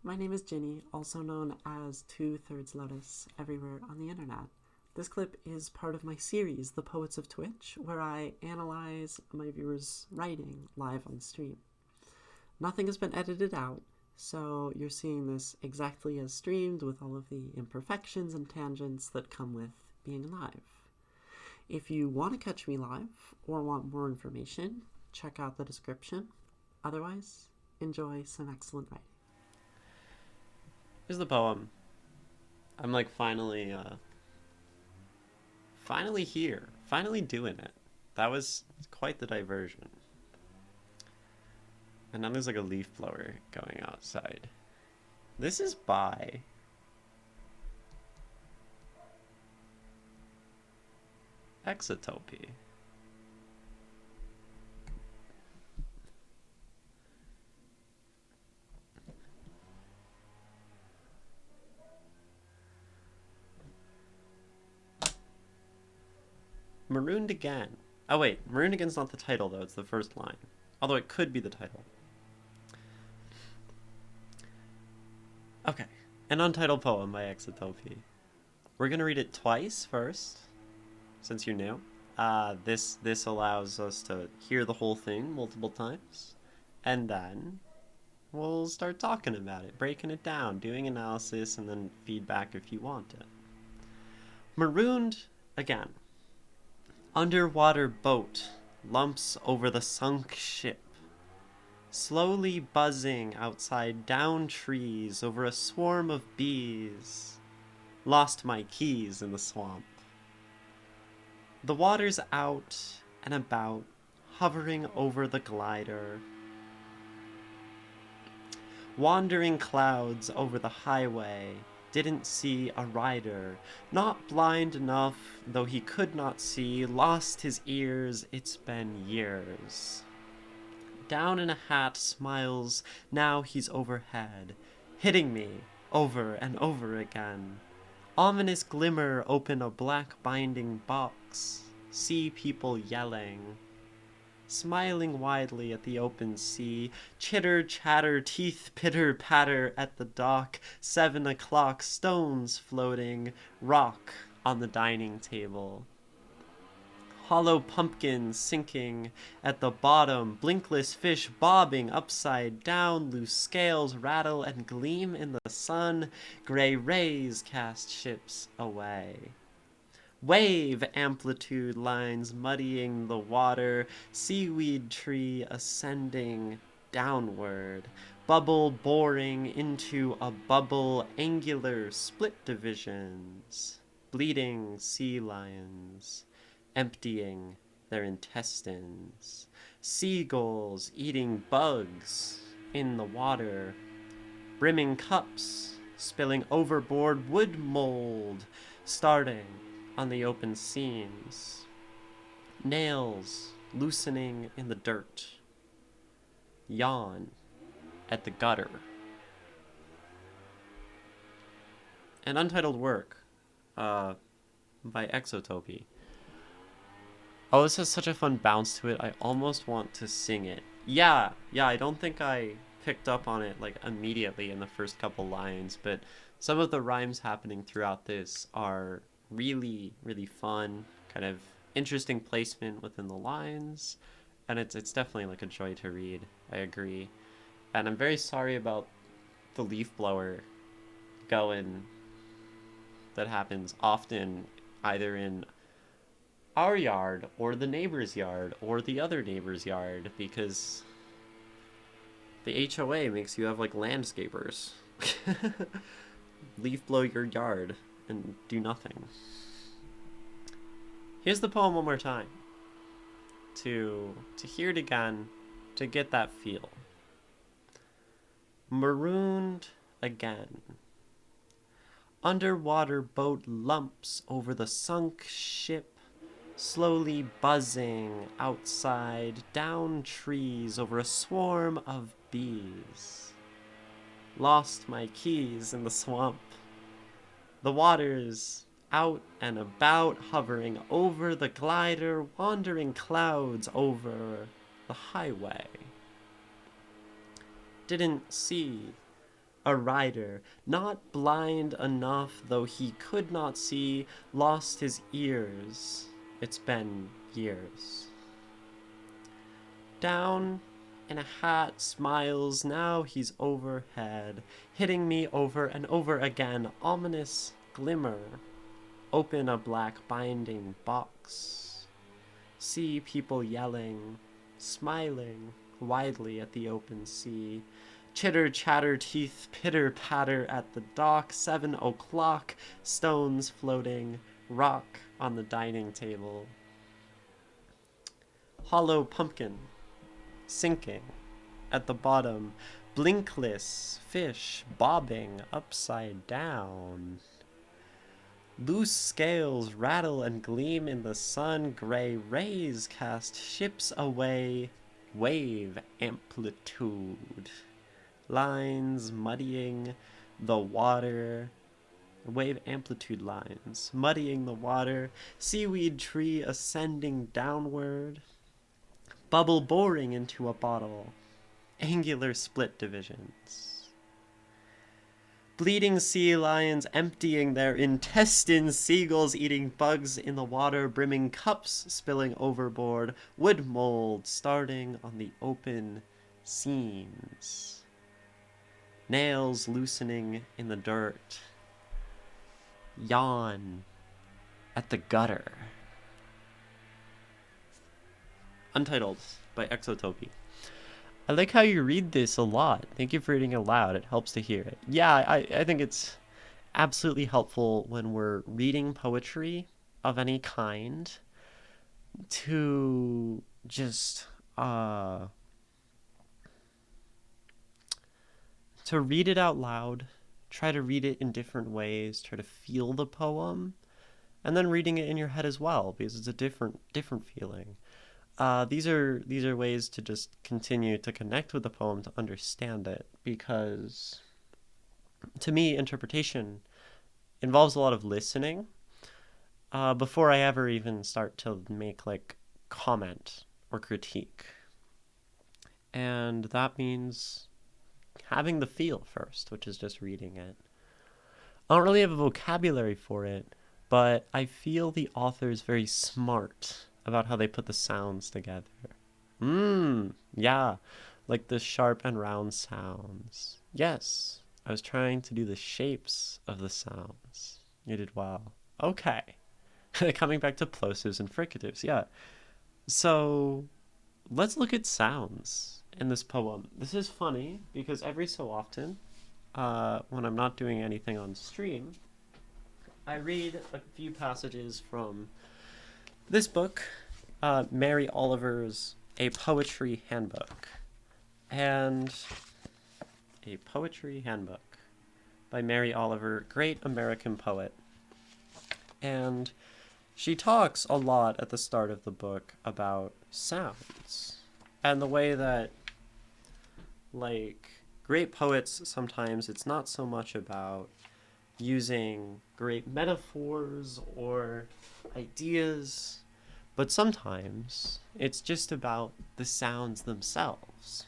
My name is Ginny, also known as 2/3 Lotus, everywhere on the internet. This clip is part of my series, The Poets of Twitch, where I analyze my viewers' writing live on stream. Nothing has been edited out, so you're seeing this exactly as streamed with all of the imperfections and tangents that come with being live. If you want to catch me live or want more information, check out the description. Otherwise, enjoy some excellent writing. Here's the poem. I'm like finally here. Finally doing it. That was quite the diversion. And now there's like a leaf blower going outside. This is by Exotopy. Marooned Again. Oh wait, Marooned Again's not the title though, it's the first line. Although it could be the title. Okay, an untitled poem by Exotopy. We're gonna read it twice first, since you're new. This allows us to hear the whole thing multiple times, and then we'll start talking about it, breaking it down, doing analysis, and then feedback if you want it. Marooned Again. Underwater boat lumps over the sunk ship, slowly buzzing outside down trees over a swarm of bees. Lost my keys in the swamp. The water's out and about, hovering over the glider. Wandering clouds over the highway, didn't see a rider. Not blind enough, though he could not see, lost his ears, it's been years. Down in a hat smiles, now he's overhead, hitting me over and over again. Ominous glimmer open a black binding box, see people yelling. Smiling widely at the open sea, chitter chatter, teeth pitter patter at the dock, 7 o'clock, stones floating, rock on the dining table. Hollow pumpkins sinking at the bottom, blinkless fish bobbing upside down, loose scales rattle and gleam in the sun, gray rays cast ships away. Wave amplitude lines muddying the water, seaweed tree ascending downward, bubble boring into a bubble, angular split divisions, bleeding sea lions, emptying their intestines, seagulls eating bugs in the water, brimming cups, spilling overboard wood mold, starting on the open seams, nails loosening in the dirt, yawn at the gutter. An untitled work by Exotopy. Oh, this has such a fun bounce to it, I almost want to sing it. Yeah, I don't think I picked up on it like immediately in the first couple lines, but some of the rhymes happening throughout this are really, really fun, kind of interesting placement within the lines, and it's definitely like a joy to read. I agree. And I'm very sorry about the leaf blower going that happens often either in our yard or the neighbor's yard or the other neighbor's yard, because the HOA makes you have like landscapers leaf blow your yard and do nothing. Here's the poem one more time to hear it again, to get that feel. Marooned Again. Underwater boat lumps over the sunk ship, slowly buzzing outside down trees over a swarm of bees. Lost my keys in the swamp. The water's out and about, hovering over the glider, wandering clouds over the highway. Didn't see A rider, not blind enough though he could not see, lost his ears. It's been years. Down in a hat, smiles, now he's overhead, hitting me over and over again, ominous glimmer. Open a black binding box. See people yelling, smiling widely at the open sea. Chitter chatter, teeth pitter patter at the dock. 7 o'clock, stones floating, rock on the dining table. Hollow pumpkin, sinking at the bottom. Blinkless fish bobbing upside down. Loose scales rattle and gleam in the sun. Gray rays cast ships away. Wave amplitude. Lines muddying the water. Wave amplitude lines muddying the water. Seaweed tree ascending downward. Bubble boring into a bottle. Angular split divisions. Bleeding sea lions emptying their intestines, seagulls eating bugs in the water, brimming cups spilling overboard, wood mold starting on the open seams. Nails loosening in the dirt. Yawn at the gutter. Untitled by Exotopy. I like how you read this a lot. Thank you for reading it aloud. It helps to hear it. Yeah, I think it's absolutely helpful when we're reading poetry of any kind to just to read it out loud, try to read it in different ways, try to feel the poem, and then reading it in your head as well, because it's a different feeling. These are ways to just continue to connect with the poem, to understand it, because to me, interpretation involves a lot of listening before I ever even start to make like comment or critique. And that means having the feel first, which is just reading it. I don't really have a vocabulary for it, but I feel the author's very smart about how they put the sounds together. Yeah, like the sharp and round sounds. Yes, I was trying to do the shapes of the sounds. You did well. Okay. Coming back to plosives and fricatives, yeah. So, let's look at sounds in this poem. This is funny because every so often, when I'm not doing anything on stream, I read a few passages from this book, Mary Oliver's A Poetry Handbook. And A Poetry Handbook by Mary Oliver, great American poet. And she talks a lot at the start of the book about sounds and the way that, like, great poets, sometimes it's not so much about using great metaphors or ideas, but sometimes it's just about the sounds themselves.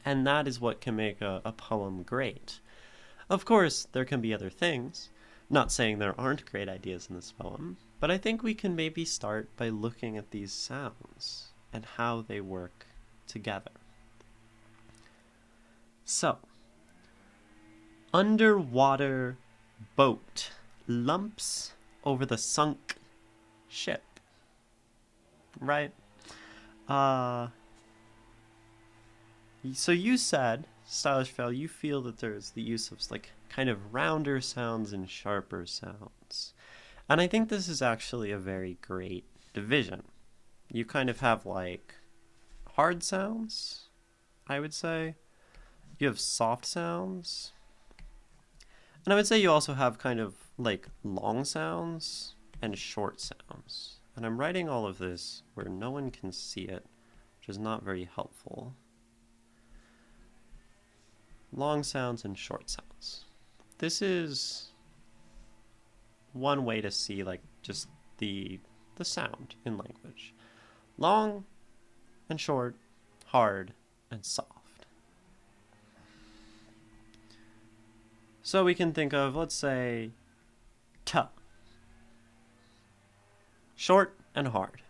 And that is what can make a poem great. Of course, there can be other things. Not saying there aren't great ideas in this poem, but I think we can maybe start by looking at these sounds and how they work together. So, underwater boat lumps over the sunk ship. Right? So you said, Stylish Fail, you feel that there's the use of like kind of rounder sounds and sharper sounds. And I think this is actually a very great division. You kind of have like hard sounds, I would say. You have soft sounds. And I would say you also have kind of like long sounds and short sounds. And I'm writing all of this where no one can see it, which is not very helpful. Long sounds and short sounds. This is one way to see like just the sound in language. Long and short, hard and soft. So we can think of, let's say, t. Short and hard.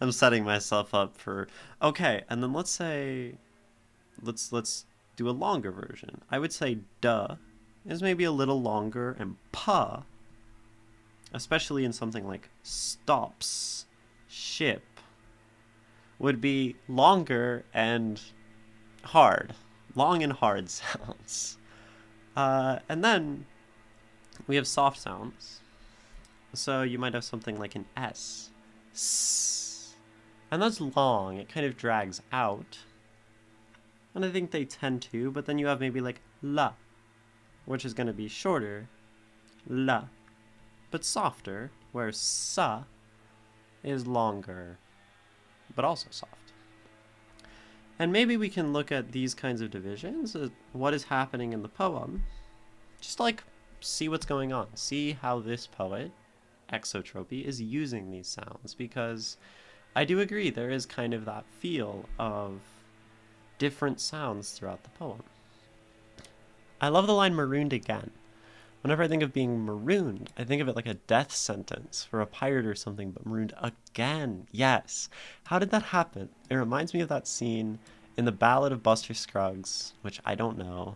I'm setting myself up for... Okay, and then let's say... Let's do a longer version. I would say duh is maybe a little longer, and puh, especially in something like stops, ship, would be longer and hard. Long and hard sounds. And then we have soft sounds. So you might have something like an S. S. And that's long. It kind of drags out. And I think they tend to, but then you have maybe like la, which is going to be shorter, la, but softer, where sa is longer, but also soft. And maybe we can look at these kinds of divisions, what is happening in the poem, just like see what's going on, see how this poet, Exotopy, is using these sounds, because I do agree there is kind of that feel of different sounds throughout the poem. I love the line "Marooned Again." Whenever I think of being marooned, I think of it like a death sentence for a pirate or something, but marooned again. Yes. How did that happen? It reminds me of that scene in the Ballad of Buster Scruggs, which I don't know,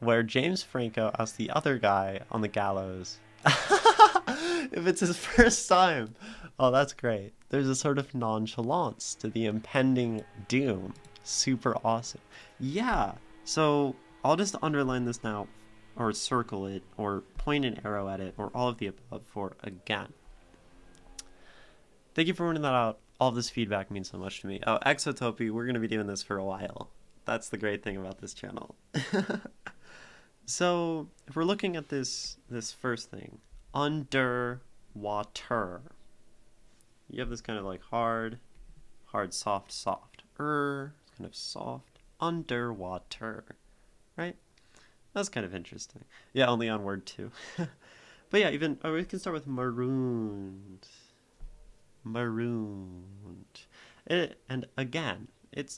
where James Franco asks the other guy on the gallows if it's his first time. Oh, that's great. There's a sort of nonchalance to the impending doom. Super awesome. Yeah. So I'll just underline this now, or circle it, or point an arrow at it, or all of the above for again. Thank you for pointing that out. All of this feedback means so much to me. Oh, Exotopy, we're going to be doing this for a while. That's the great thing about this channel. So, if we're looking at this first thing, under water, you have this kind of like hard, soft, soft. Kind of soft, underwater, right? That's kind of interesting. Yeah, only on word 2. But yeah, even we can start with marooned. And again,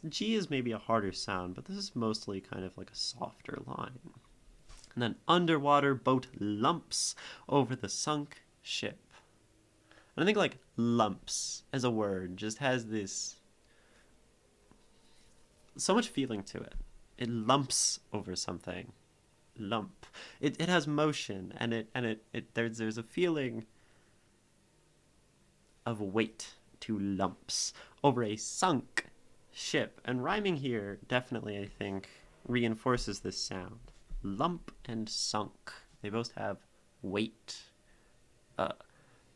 G is maybe a harder sound, but this is mostly kind of like a softer line. And then underwater boat lumps over the sunk ship. And I think like lumps as a word just has this so much feeling to it. It lumps over something. Lump. It has motion, and there's a feeling of weight to lumps over a sunk ship. And rhyming here definitely, I think, reinforces this sound. Lump and sunk. They both have weight. Do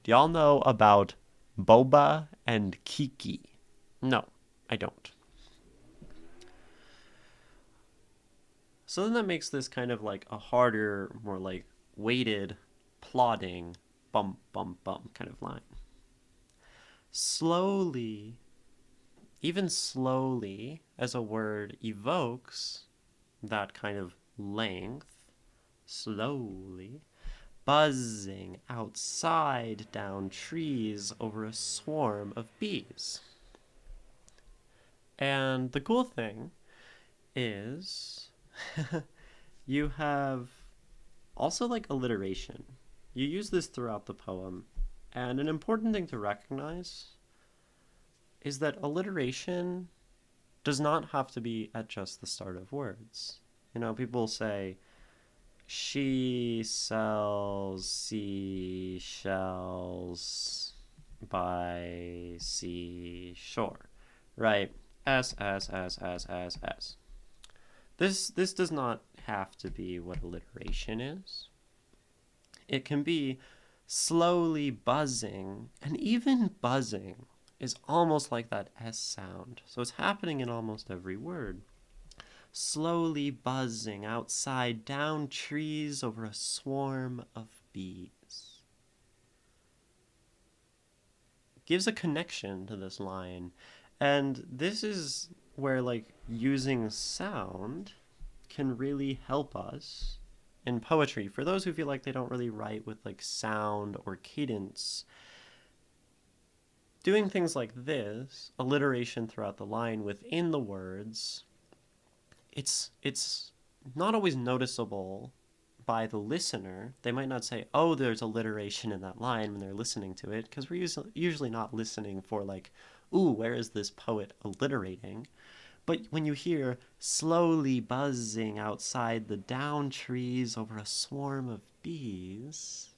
y'all know about boba and kiki? No, I don't. So then that makes this kind of like a harder, more like weighted, plodding, bump, bump, bump kind of line. Slowly, even slowly, as a word evokes that kind of length, slowly, buzzing outside down trees over a swarm of bees. And the cool thing is you have also like alliteration. You use this throughout the poem, and an important thing to recognize is that alliteration does not have to be at just the start of words. You know, people say, she sells seashells by seashore, right? S. This does not have to be what alliteration is. It can be slowly buzzing, and even buzzing is almost like that S sound. So it's happening in almost every word. Slowly buzzing outside down trees over a swarm of bees. Gives a connection to this line. And this is where like using sound can really help us in poetry. For those who feel like they don't really write with like sound or cadence, doing things like this, alliteration throughout the line within the words, it's not always noticeable by the listener. They might not say, oh, there's alliteration in that line when they're listening to it, because we're usually not listening for like, ooh, where is this poet alliterating? But when you hear slowly buzzing outside the down trees over a swarm of bees,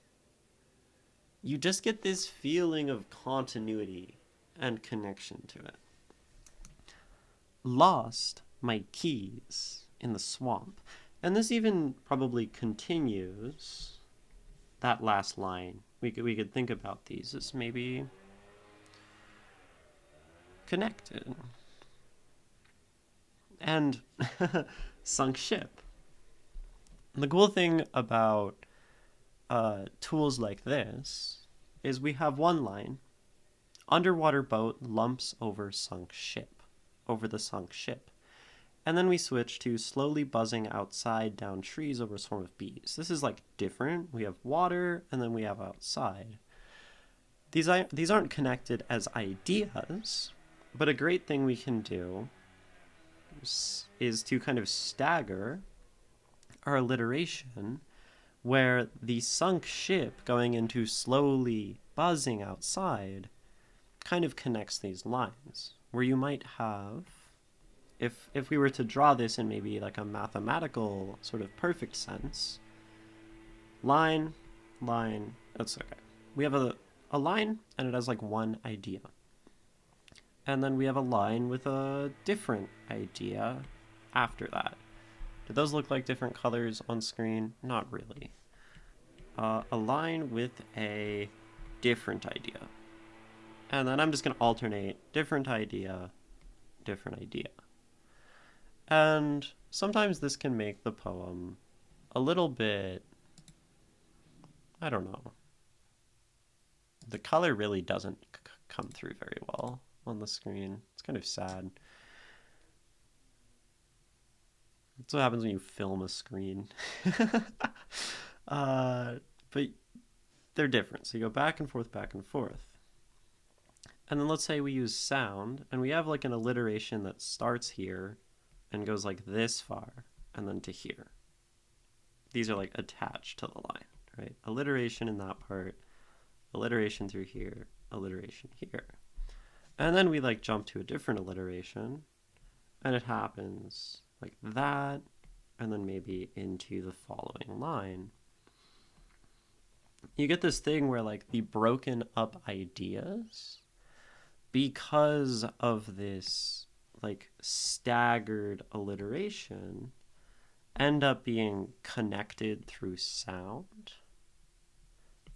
you just get this feeling of continuity and connection to it. Lost my keys in the swamp. And this even probably continues that last line. We could think about these as maybe connected. And sunk ship. And the cool thing about tools like this is we have one line. Underwater boat lumps over sunk ship. Over the sunk ship. And then we switch to slowly buzzing outside down trees over a swarm of bees. This is like different. We have water and then we have outside. These aren't connected as ideas, but a great thing we can do is to kind of stagger our alliteration, where the sunk ship going into slowly buzzing outside kind of connects these lines, where you might have, if we were to draw this in maybe like a mathematical sort of perfect sense, line, that's okay. We have a line and it has like one idea. And then we have a line with a different idea after that. Do those look like different colors on screen? Not really. A line with a different idea. And then I'm just going to alternate different idea, different idea. And sometimes this can make the poem a little bit, I don't know. The color really doesn't come through very well on the screen. It's kind of sad. That's what happens when you film a screen. But they're different. So you go back and forth, back and forth. And then let's say we use sound, and we have like an alliteration that starts here and goes like this far, and then to here. These are like attached to the line, right? Alliteration in that part, alliteration through here, alliteration here. And then we like jump to a different alliteration, and it happens like that, and then maybe into the following line. You get this thing where like the broken up ideas, because of this like staggered alliteration, end up being connected through sound,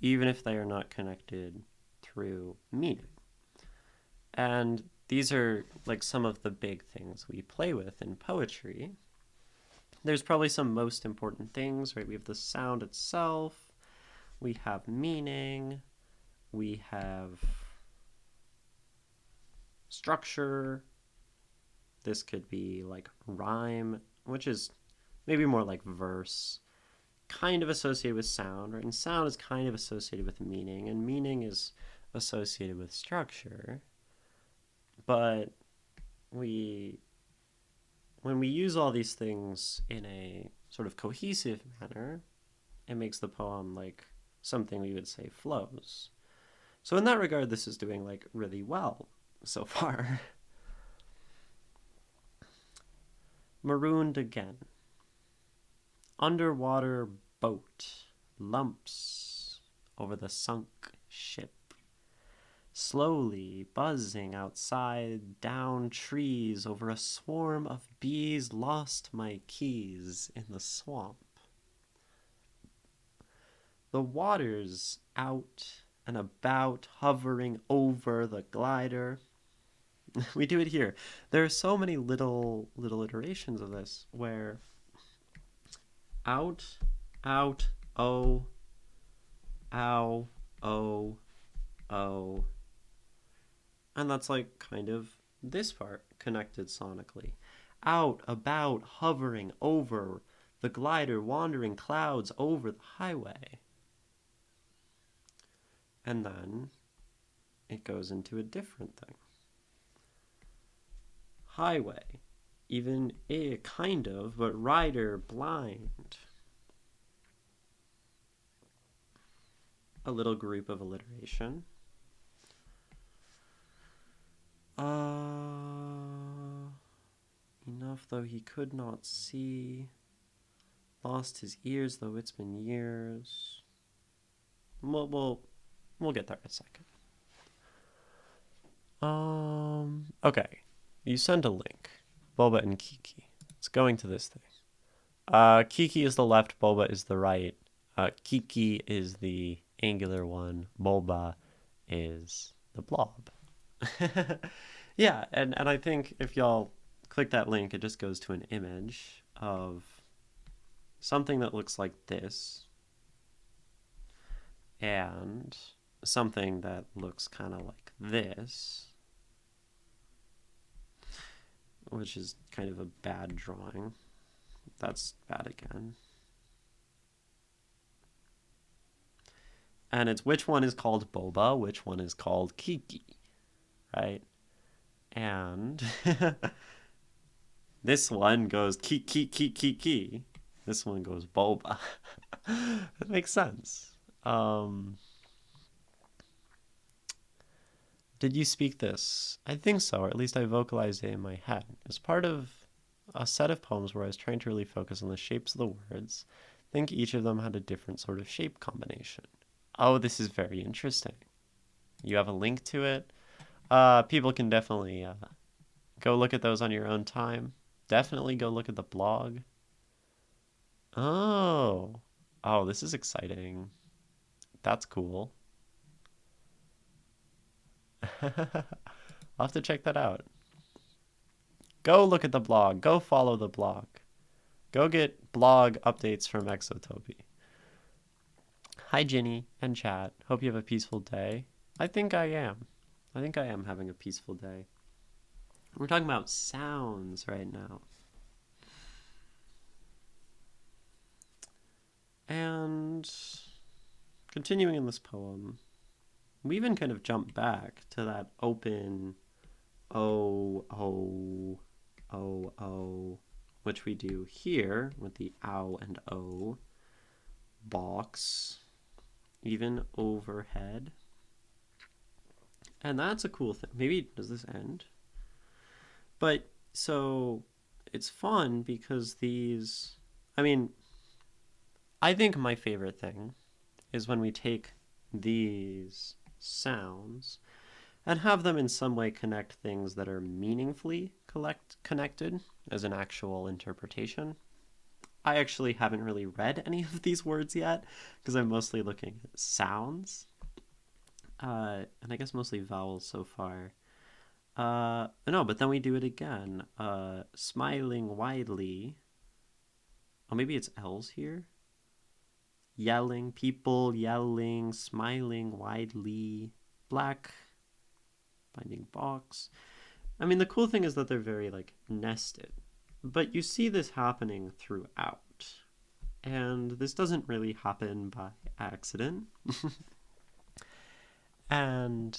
even if they are not connected through meaning. And these are like some of the big things we play with in poetry. There's probably some most important things, right? We have the sound itself, we have meaning, we have structure. This could be like rhyme, which is maybe more like verse, kind of associated with sound, right? And sound is kind of associated with meaning, and meaning is associated with structure. But when we use all these things in a sort of cohesive manner, it makes the poem like something we would say flows. So in that regard, this is doing like really well so far. Marooned Again. Underwater boat lumps over the sunk ship. Slowly buzzing outside down trees over a swarm of bees, lost my keys in the swamp. The water's out and about, hovering over the glider. We do it here. There are so many little iterations of this where out, oh, ow, oh, oh. And that's like kind of this part connected sonically. Out, about, hovering over the glider, wandering clouds over the highway. And then it goes into a different thing. Highway. even kind of, but rider blind. A little group of alliteration. Enough though he could not see. Lost his ears though it's been years. We'll get there in a second. Okay. You send a link. Boba and Kiki. It's going to this thing. Kiki is the left, Boba is the right. Kiki is the angular one. Boba is the blob. Yeah, and I think if y'all click that link, it just goes to an image of something that looks like this and something that looks kind of like this, which is kind of a bad drawing. That's bad again. And it's which one is called Boba, which one is called Kiki, right? And this one goes Kiki. This one goes Boba. That makes sense. Did you speak this? I think so, or at least I vocalized it in my head. It's part of a set of poems where I was trying to really focus on the shapes of the words. I think each of them had a different sort of shape combination. Oh, this is very interesting. You have a link to it. People can definitely go look at those on your own time. Definitely go look at the blog. Oh, this is exciting. That's cool. I'll have to check that out. Go look at the blog. Go follow the blog. Go get blog updates from Exotopy. Hi, Ginny and chat. Hope you have a peaceful day. I think I am. I think I am having a peaceful day. We're talking about sounds right now. And continuing in this poem, we even kind of jump back to that open O, which we do here with the ow and o box, even overhead. And that's a cool thing. Maybe, does this end? But, so, it's fun because these, I think my favorite thing is when we take these sounds and have them in some way connect things that are meaningfully connected as an actual interpretation. I actually haven't really read any of these words yet because I'm mostly looking at sounds. And I guess mostly vowels so far. No, but then we do it again. Smiling widely. Oh, maybe it's L's here. Yelling, people yelling, smiling widely. Black binding box. The cool thing is that they're very nested, but you see this happening throughout, and this doesn't really happen by accident. And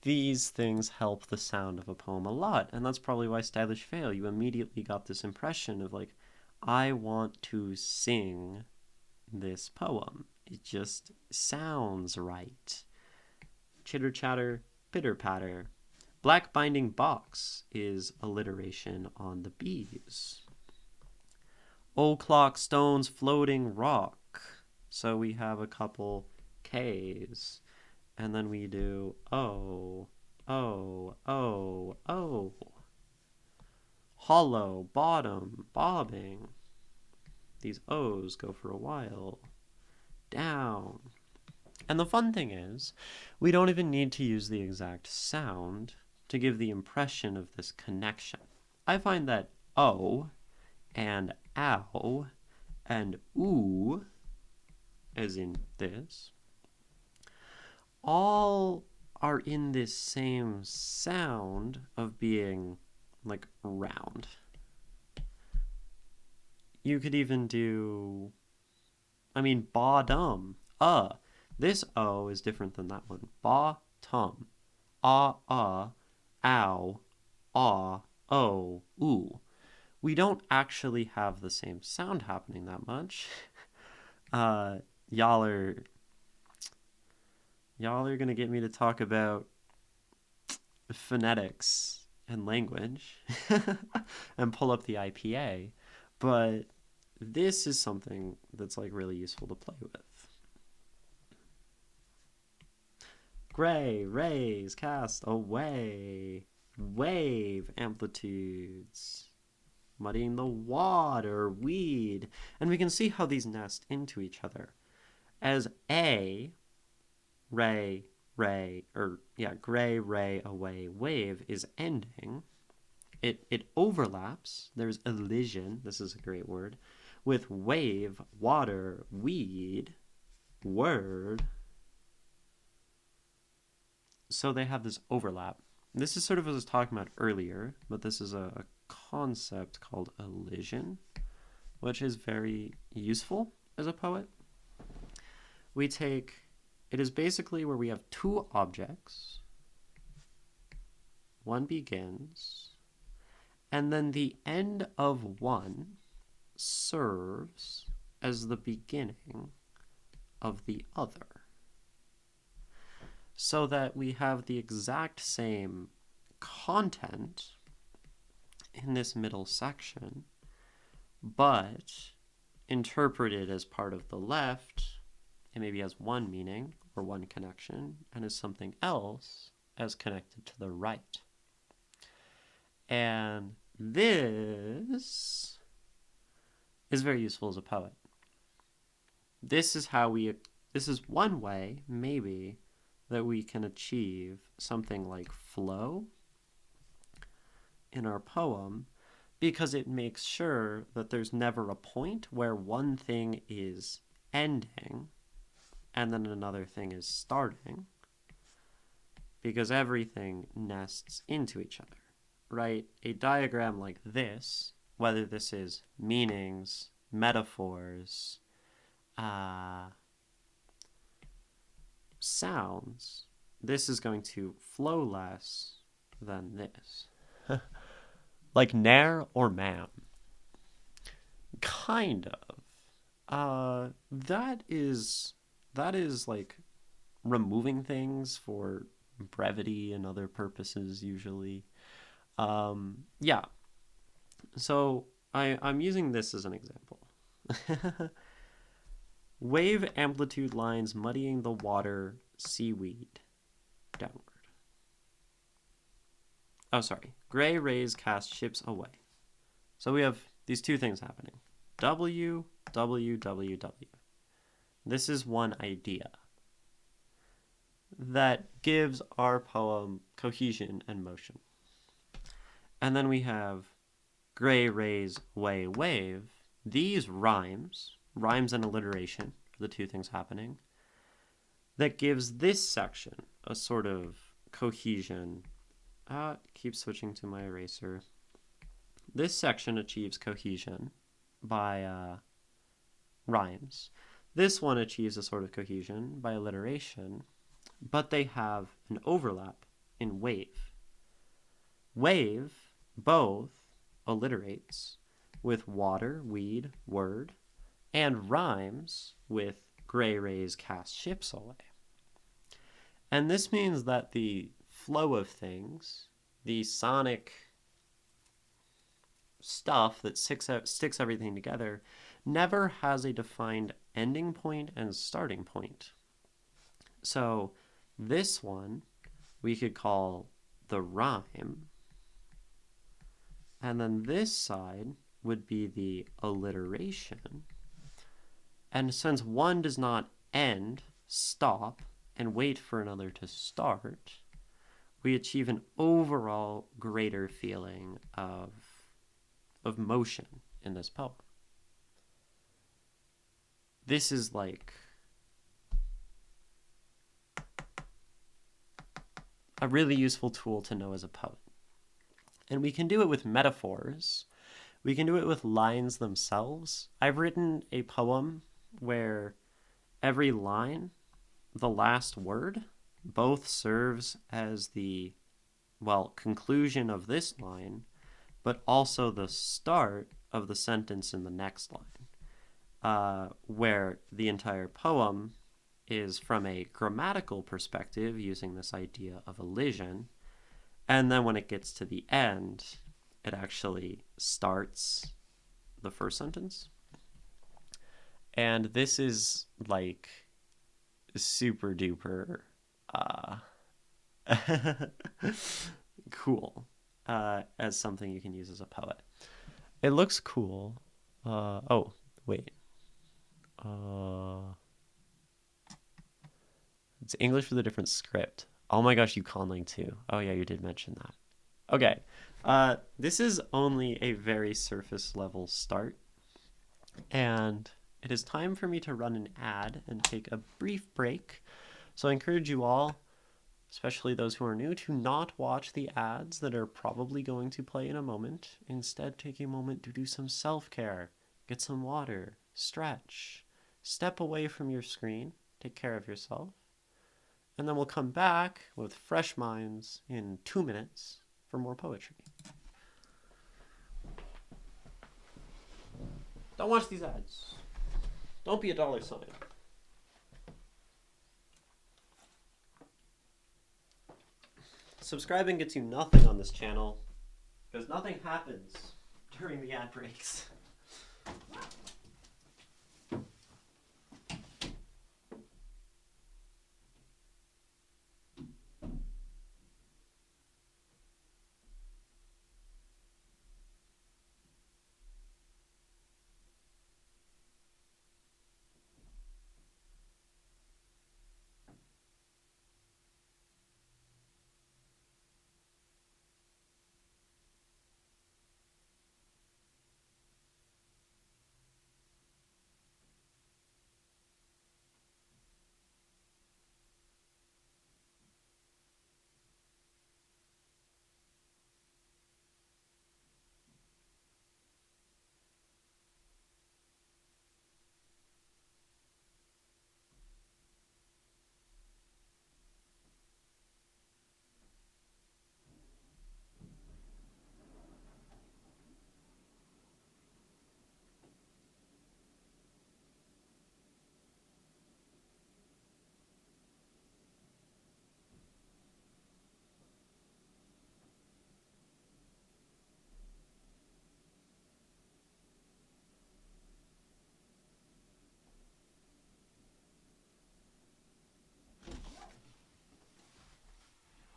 these things help the sound of a poem a lot, and that's probably why Stylish Fail, you immediately got this impression of I want to sing this poem. It just sounds right. Chitter chatter, pitter patter. Black binding box is alliteration on the B's. Old clock, stones, floating rock. So we have a couple K's. And then we do O. Hollow, bottom, bobbing. These O's go for a while. Down. And the fun thing is, we don't even need to use the exact sound to give the impression of this connection. I find that O and ow and oo, as in this, all are in this same sound of being round. You could even do, bottom, This O is different than that one. Bottom. Ow, aw, oh, ooh. We don't actually have the same sound happening that much. Uh, y'all are gonna get me to talk about phonetics and language and pull up the IPA, but this is something that's like really useful to play with. Gray rays cast away, wave amplitudes, muddying the water, weed, and we can see how these nest into each other. As a ray, gray ray away wave is ending, it overlaps. There's elision, this is a great word, with wave, water, weed, word. So they have this overlap. This is sort of what I was talking about earlier, but this is a concept called elision, which is very useful as a poet. It is basically where we have two objects. One begins, and then the end of one serves as the beginning of the other. So that we have the exact same content in this middle section, but interpreted as part of the left, it maybe has one meaning or one connection, and is something else as connected to the right. And this is very useful as a poet. This is one way, maybe, that we can achieve something like flow in our poem, because it makes sure that there's never a point where one thing is ending and then another thing is starting, because everything nests into each other, right? A diagram like this, whether this is meanings, metaphors, sounds, this is going to flow less than this. Like nair or ma'am. Kind of. That is like removing things for brevity and other purposes usually. Yeah. So I'm using this as an example. Wave amplitude lines muddying the water, seaweed, downward. Oh, sorry. Gray rays cast ships away. So we have these two things happening. W, W, W, W. This is one idea that gives our poem cohesion and motion. And then we have gray rays, way, wave. These rhymes and alliteration are the two things happening, that gives this section a sort of cohesion. Keep switching to my eraser. This section achieves cohesion by rhymes. This one achieves a sort of cohesion by alliteration, but they have an overlap in wave. Wave both alliterates with water, weed, word, and rhymes with gray rays cast ships away. And this means that the flow of things, the sonic stuff that sticks everything together, never has a defined ending point and starting point. So this one we could call the rhyme, and then this side would be the alliteration. And since one does not end, stop, and wait for another to start, we achieve an overall greater feeling of motion in this poem. This is like a really useful tool to know as a poet. And we can do it with metaphors. We can do it with lines themselves. I've written a poem where every line, the last word, both serves as the, conclusion of this line but also the start of the sentence in the next line, where the entire poem is from a grammatical perspective using this idea of elision. And then when it gets to the end, it actually starts the first sentence. And this is like super duper cool as something you can use as a poet. It looks cool. Oh, wait. It's English with a different script. Oh my gosh, you conlang too. Oh yeah, you did mention that. Okay. This is only a very surface level start. And it is time for me to run an ad and take a brief break. So I encourage you all, especially those who are new, to not watch the ads that are probably going to play in a moment. Instead, take a moment to do some self-care, get some water, stretch, step away from your screen, take care of yourself, and then we'll come back with fresh minds in 2 minutes for more poetry. Don't watch these ads. Don't be a dollar sign. Subscribing gets you nothing on this channel because nothing happens during the ad breaks.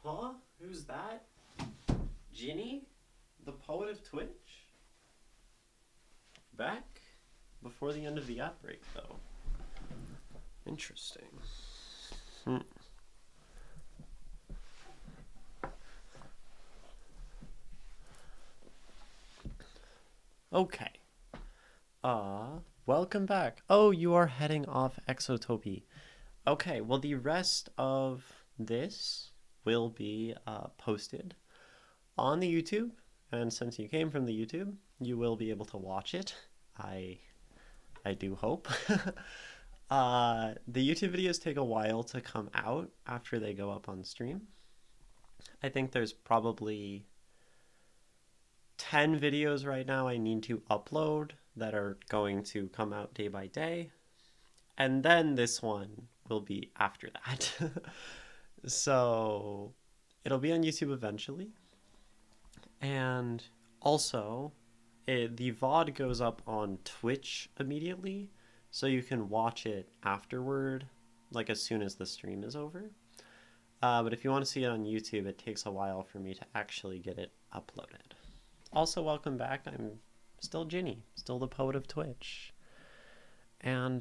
Huh? Who's that? Ginny? The poet of Twitch? Back? Before the end of the ad break, though. Interesting. Okay. Welcome back. Oh, you are heading off Exotopy. Okay, well, the rest of this will be posted on the YouTube, and since you came from the YouTube, you will be able to watch it. I do hope. The YouTube videos take a while to come out after they go up on stream. I think there's probably 10 videos right now I need to upload that are going to come out day by day. And then this one will be after that. So it'll be on YouTube eventually. And also, the VOD goes up on Twitch immediately. So you can watch it afterward, like as soon as the stream is over. But if you want to see it on YouTube, it takes a while for me to actually get it uploaded. Also, welcome back. I'm still Ginny, still the poet of Twitch. And,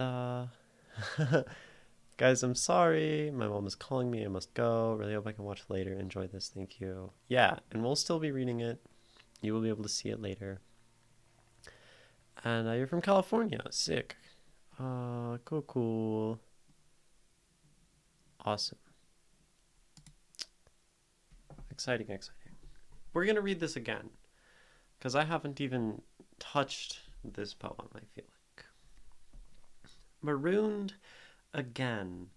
guys, I'm sorry. My mom is calling me. I must go. Really hope I can watch later. Enjoy this. Thank you. Yeah, and we'll still be reading it. You will be able to see it later. And you're from California. Sick. Cool. Awesome. Exciting. We're going to read this again, because I haven't even touched this poem, I feel like. Marooned Again.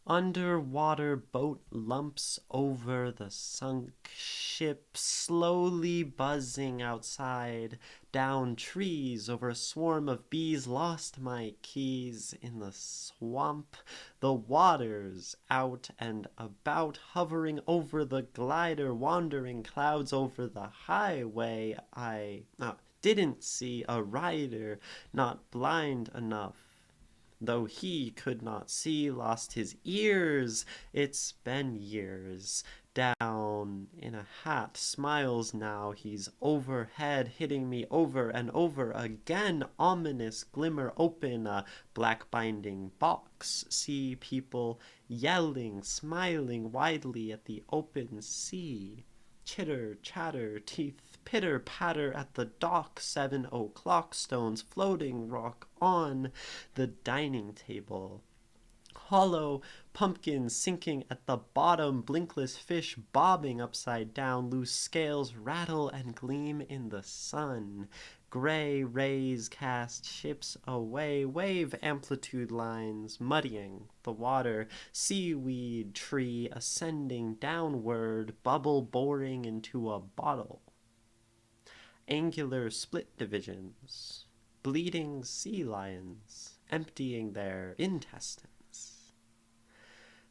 Underwater boat lumps over the sunk ship, slowly buzzing outside. Down trees over a swarm of bees, lost my keys in the swamp. The waters out and about, hovering over the glider, wandering clouds over the highway. I didn't see a rider, not blind enough. Though he could not see, lost his ears. It's been years. Down in a hat, smiles now. He's overhead, hitting me over and over again. Ominous glimmer open a black binding box. See people yelling, smiling widely at the open sea. Chitter, chatter, teeth pitter patter at the dock. 7 o'clock, stones floating, rock on the dining table. Hollow pumpkins sinking at the bottom, blinkless fish bobbing upside down, loose scales rattle and gleam in the sun. Gray rays cast ships away, wave amplitude lines muddying the water, seaweed tree ascending downward, bubble boring into a bottle. Angular split divisions, bleeding sea lions emptying their intestines.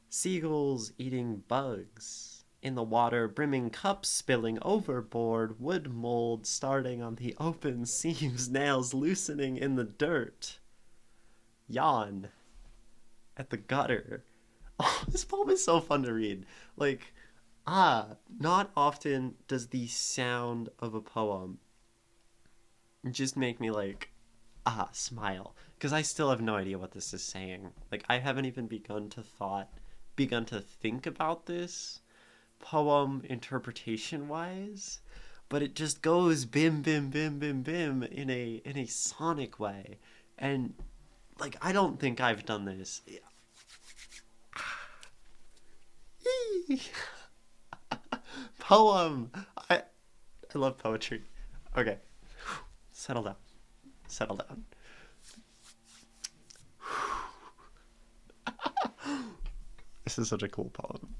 Seagulls eating bugs in the water, brimming cups spilling overboard, wood mold starting on the open seams, nails loosening in the dirt. Yawn at the gutter. Oh, this poem is so fun to read. Not often does the sound of a poem just make me smile. Because I still have no idea what this is saying. I haven't even begun to think about this poem interpretation wise, but it just goes bim bim bim bim bim in a sonic way. And I don't think I've done this. Poem. I love poetry. Okay. Settle down. Settle down. This is such a cool poem.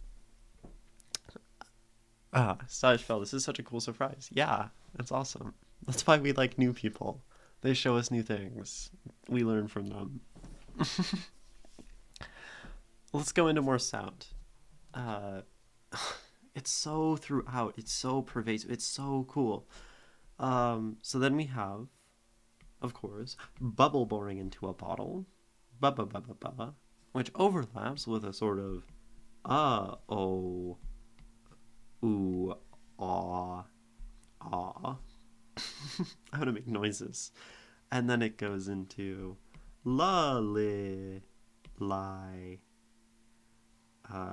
Stajfell, this is such a cool surprise. Yeah, that's awesome. That's why we like new people. They show us new things. We learn from them. Let's go into more sound. It's so throughout. It's so pervasive. It's so cool. So then we have, of course, bubble boring into a bottle. Ba ba ba ba ba. Which overlaps with a sort of oh, ooh, ah, ah. I want to make noises. And then it goes into la, li, lie,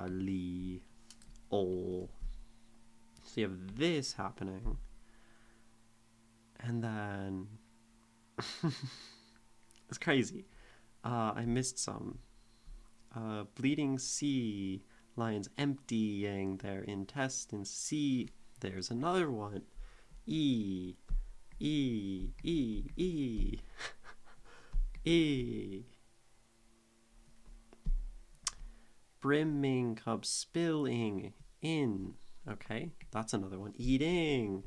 li, ol. So you have this happening. And then it's crazy. I missed some. Bleeding sea lions emptying their intestines. C. There's another one. E. E. E. E. E. Brimming cup spilling in. Okay, that's another one. Eating.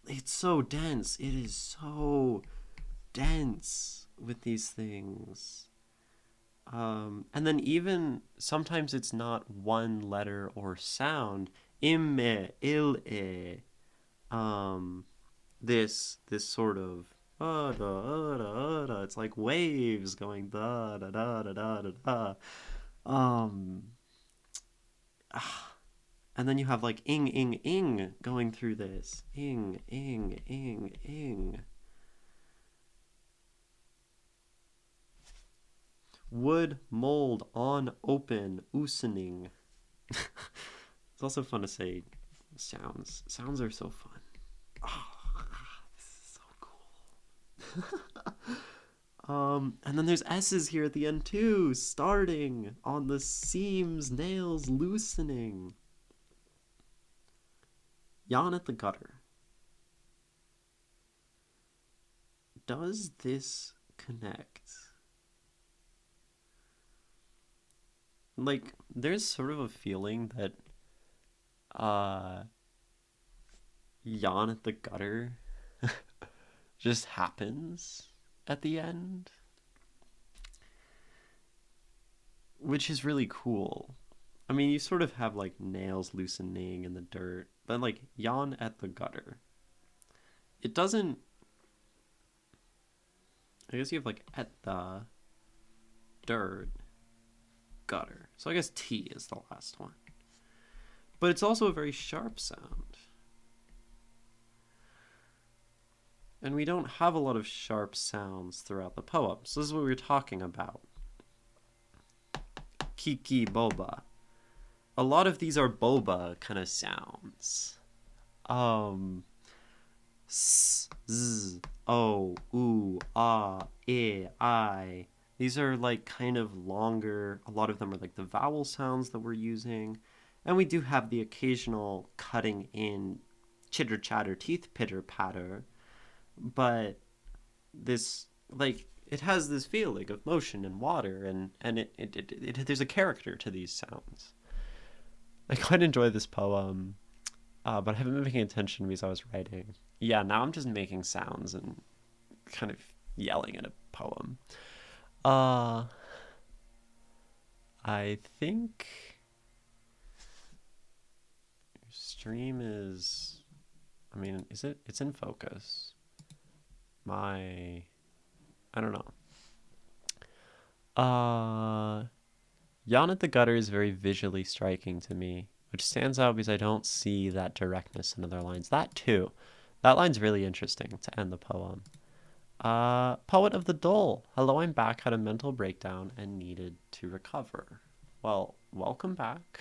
It's so dense. It is so dense with these things. And then even sometimes it's not one letter or sound. Imme, il-e. This sort of it's like waves going da da da da da da da. And then you have ing ing ing going through this. Ing ing ing ing. Wood mold on open, oosening. It's also fun to say sounds. Sounds are so fun. Oh, this is so cool. And then there's S's here at the end too. Starting on the seams, nails loosening. Yawn at the gutter. Does this connect? like, there's sort of a feeling that yawn at the gutter just happens at the end, which is really cool. I mean, you sort of have like nails loosening in the dirt, but like yawn at the gutter. It doesn't. I guess you have like at the dirt gutter. So I guess T is the last one. But it's also a very sharp sound. And we don't have a lot of sharp sounds throughout the poem. So this is what we were talking about. Kiki boba. A lot of these are boba kind of sounds. S, z, o, oo, ah, I. These are like kind of longer. A lot of them are like the vowel sounds that we're using. And we do have the occasional cutting in chitter chatter, teeth pitter patter. But this, like, it has this feeling of motion and water, and it there's a character to these sounds. I quite enjoy this poem, but I haven't been paying attention because I was writing. Yeah, now I'm just making sounds and kind of yelling at a poem. I think your stream is, I mean, is it? It's in focus. I don't know. Yawn at the gutter is very visually striking to me, which stands out because I don't see that directness in other lines. That too. That line's really interesting to end the poem. Poet of the Dole. Hello, I'm back. Had a mental breakdown and needed to recover. Well, welcome back.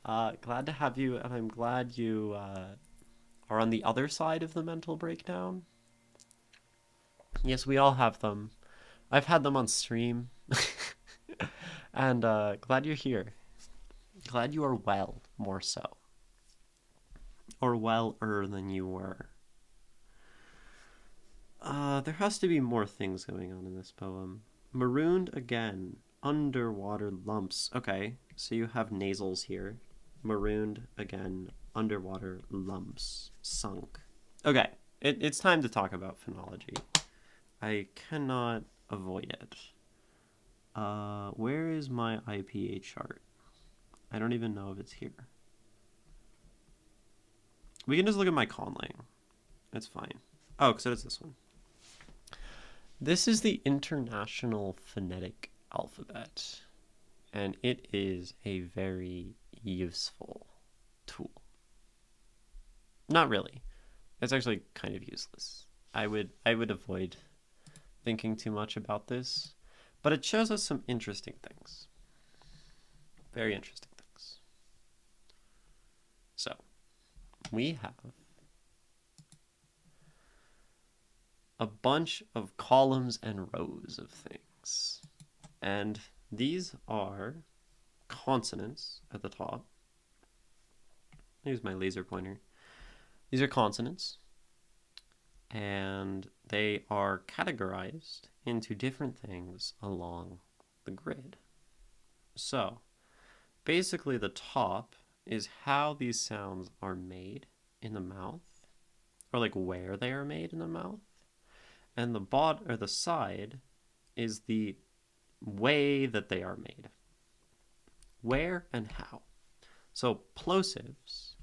Glad to have you, and I'm glad you are on the other side of the mental breakdown. Yes, we all have them. I've had them on stream. And glad you're here. Glad you are well, more so. Or well-er than you were. There has to be more things going on in this poem. Marooned Again. Underwater lumps. Okay, so you have nasals here. Marooned Again. Underwater lumps. Sunk. Okay, it's time to talk about phonology. I cannot avoid it. Where is my IPA chart? I don't even know if it's here. We can just look at my conlang. It's fine. Oh, because it's this one. This is the International Phonetic Alphabet, and it is a very useful tool. Not really. It's actually kind of useless. I would avoid thinking too much about this, but it shows us some interesting things. Very interesting things. So, we have a bunch of columns and rows of things. And these are consonants at the top. Here's my laser pointer. These are consonants. And they are categorized into different things along the grid. So, basically the top is how these sounds are made in the mouth, or like where they are made in the mouth. And the bottom or the side is the way that they are made. Where and how. So plosives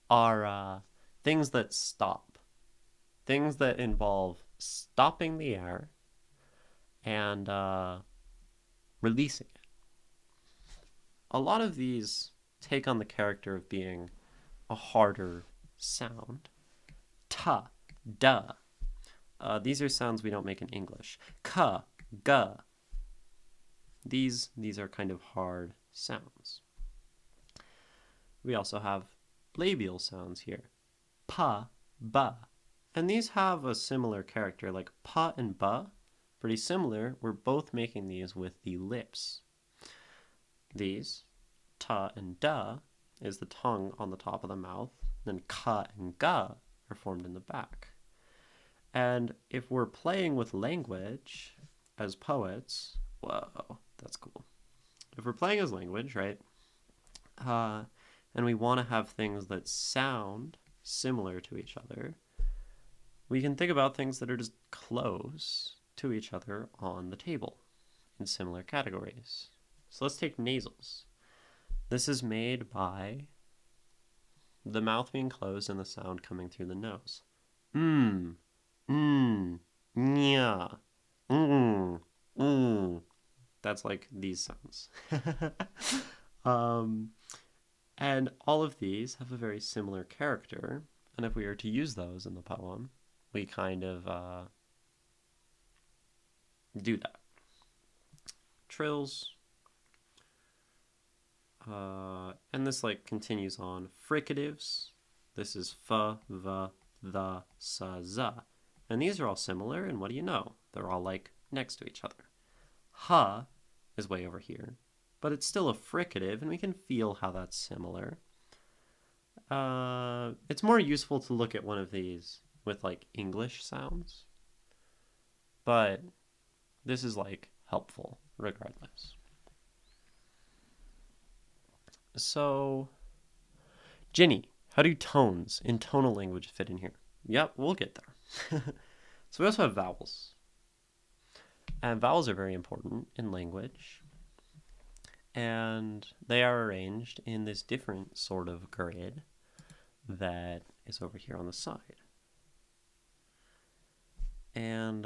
are things that stop. Things that involve stopping the air and releasing it. A lot of these take on the character of being a harder sound. Ta, da. These are sounds we don't make in English. Ka, ga. These are kind of hard sounds. We also have labial sounds here. Pa, ba. And these have a similar character, like pa and ba, pretty similar. We're both making these with the lips. These, ta and da, is the tongue on the top of the mouth. Then ka and ga are formed in the back. And if we're playing with language as poets, whoa, that's cool. if we're playing as language, right, and we want to have things that sound similar to each other, we can think about things that are just close to each other on the table in similar categories. So let's take nasals. This is made by the mouth being closed and the sound coming through the nose. Nya, That's like these sounds. And all of these have a very similar character, and if we were to use those in the poem, we kind of do that. Trills. And this like continues on. Fricatives. This is fa, va, the, sa, za. And these are all similar, and what do you know? They're all like next to each other. Ha is way over here, but it's still a fricative, and we can feel how that's similar. It's more useful to look at one of these with like English sounds, but this is like helpful regardless. So, Ginny, how do tones in tonal language fit in here? Yep, we'll get there. So we also have vowels. And vowels are very important in language. And they are arranged in this different sort of grid that is over here on the side. And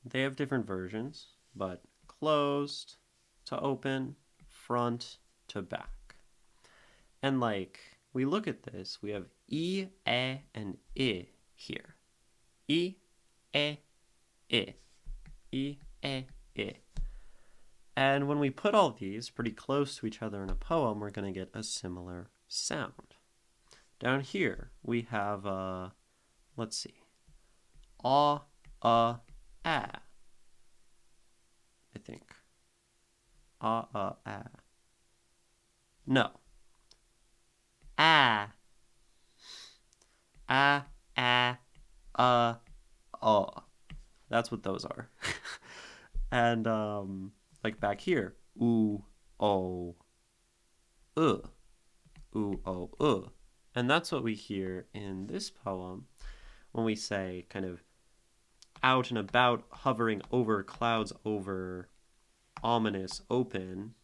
they have different versions, but closed to open, front to back. And like, we look at this, we have E, E, and I here. E, E, I. E, E, I. And when we put all these pretty close to each other in a poem, we're going to get a similar sound. Down here, we have, let's see, A, A, A, I think. A, A, A. No. A. A, A, That's what those are. And, like back here, oo, o, ooh, o. And that's what we hear in this poem when we say kind of out and about, hovering over clouds, over ominous open,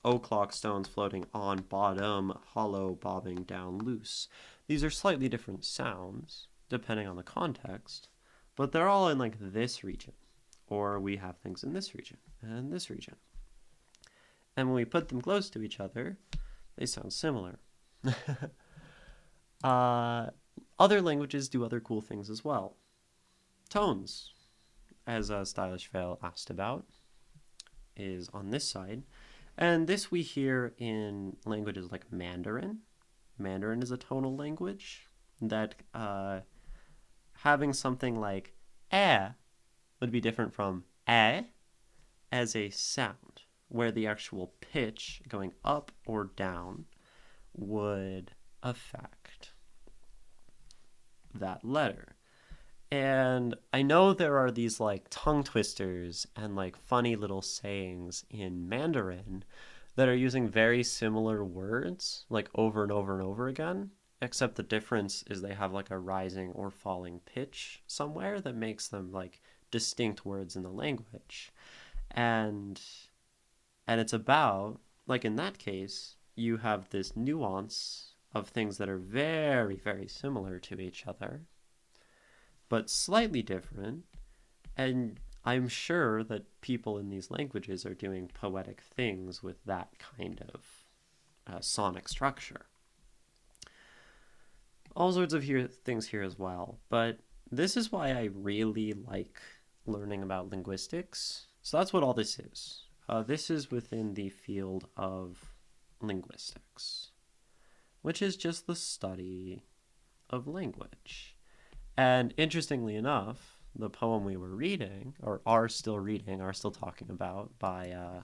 o'clock stones floating on bottom, hollow bobbing down loose. These are slightly different sounds depending on the context, but they're all in like this region, or we have things in this region and this region. And when we put them close to each other, they sound similar. Other languages do other cool things as well. Tones, as Stylish Veil asked about, is on this side. And this we hear in languages like Mandarin. Mandarin is a tonal language that having something like eh would be different from eh as a sound, where the actual pitch going up or down would affect that letter. And I know there are these like tongue twisters and like funny little sayings in Mandarin that are using very similar words like over and over and over again, except the difference is they have like a rising or falling pitch somewhere that makes them like distinct words in the language. And it's about, like in that case, you have this nuance of things that are very, very similar to each other, but slightly different. And I'm sure that people in these languages are doing poetic things with that kind of sonic structure. All sorts of things here as well, but this is why I really like learning about linguistics. So that's what all this is. This is within the field of linguistics, which is just the study of language. And interestingly enough, the poem we were reading, or are still talking about by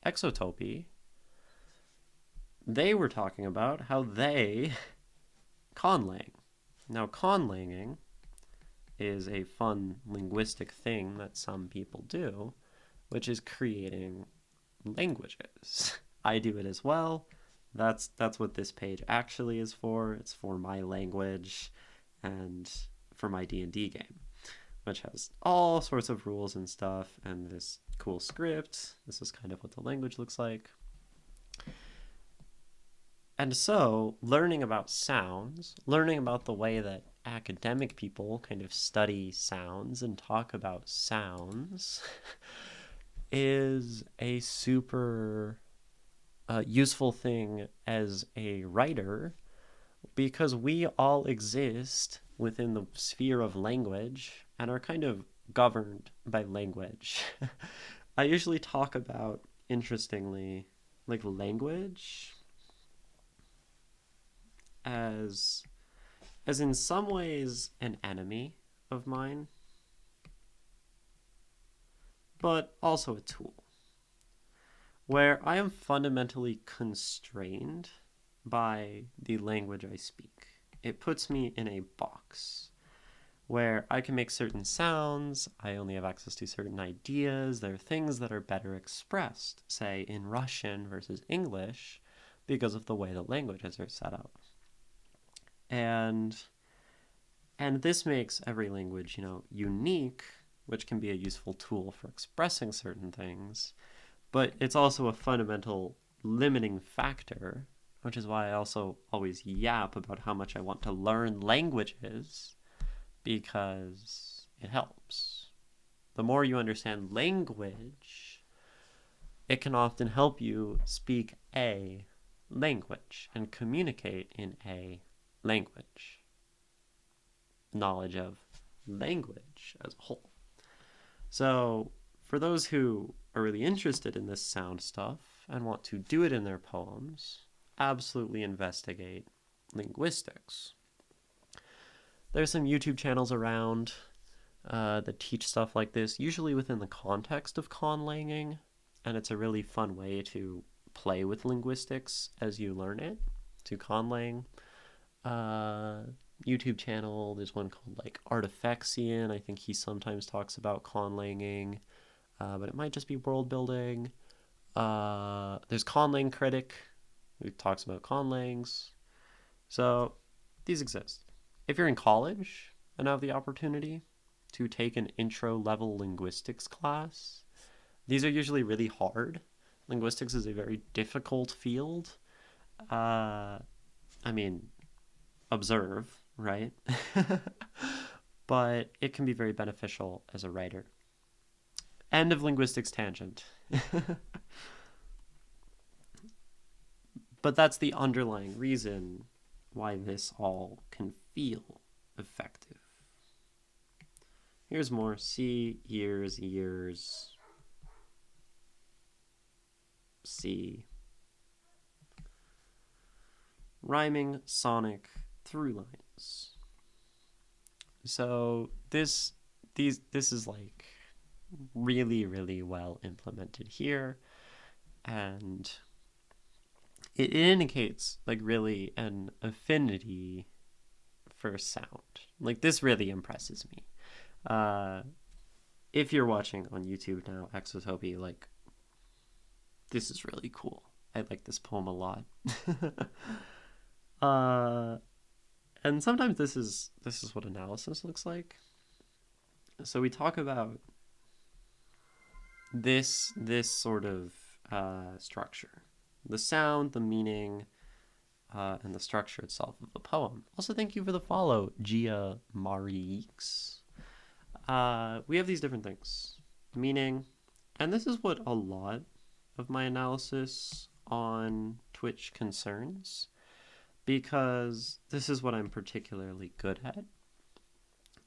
Exotopy, they were talking about how they conlang. Now, conlanging is a fun linguistic thing that some people do, which is creating languages. I do it as well. That's what this page actually is for. It's for my language and for my D&D game, which has all sorts of rules and stuff and this cool script. This is kind of what the language looks like. And so, learning about sounds, learning about the way that academic people kind of study sounds and talk about sounds is a super useful thing as a writer, because we all exist within the sphere of language and are kind of governed by language. I usually talk about, interestingly, like language as in some ways an enemy of mine, but also a tool, where I am fundamentally constrained by the language I speak. It puts me in a box where I can make certain sounds, I only have access to certain ideas, there are things that are better expressed, say, in Russian versus English, because of the way the languages are set up. And this makes every language, unique, which can be a useful tool for expressing certain things, but it's also a fundamental limiting factor, which is why I also always yap about how much I want to learn languages, because it helps. The more you understand language, it can often help you speak a language and communicate in a language. Knowledge of language as a whole. So, for those who are really interested in this sound stuff and want to do it in their poems, absolutely investigate linguistics. There's some YouTube channels around that teach stuff like this, usually within the context of conlanging, and it's a really fun way to play with linguistics as you learn it, to conlang. YouTube channel, there's one called like Artifexian. I think he sometimes talks about conlanging, but it might just be world building. There's Conlang Critic, who talks about conlangs. So these exist. If you're in college and have the opportunity to take an intro level linguistics class, these are usually really hard. Linguistics is a very difficult field. Observe, right? But it can be very beneficial as a writer. End of linguistics tangent. But that's the underlying reason why this all can feel effective. Here's more. See, years. See. Rhyming sonic through lines. So this is like really, really well implemented here, and it indicates like really an affinity for sound. Like this really impresses me. If you're watching on YouTube now, Exotopy, like this is really cool. I like this poem a lot. And sometimes this is what analysis looks like. So we talk about this sort of structure, the sound, the meaning, and the structure itself of the poem. Also, thank you for the follow, Gia Mariix. We have these different things, meaning, and this is what a lot of my analysis on Twitch concerns, because this is what I'm particularly good at.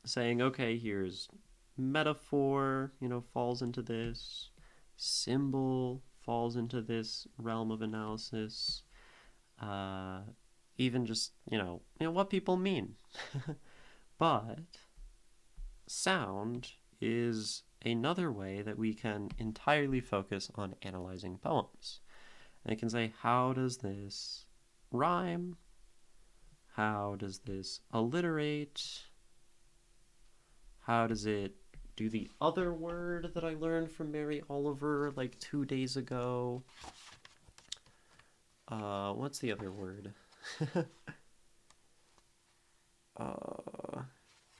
Saying, okay, here's metaphor, falls into this. Symbol falls into this realm of analysis. Even just, what people mean. But sound is another way that we can entirely focus on analyzing poems. And I can say, how does this rhyme? How does this alliterate? How does it do the other word that I learned from Mary Oliver like 2 days ago? What's the other word?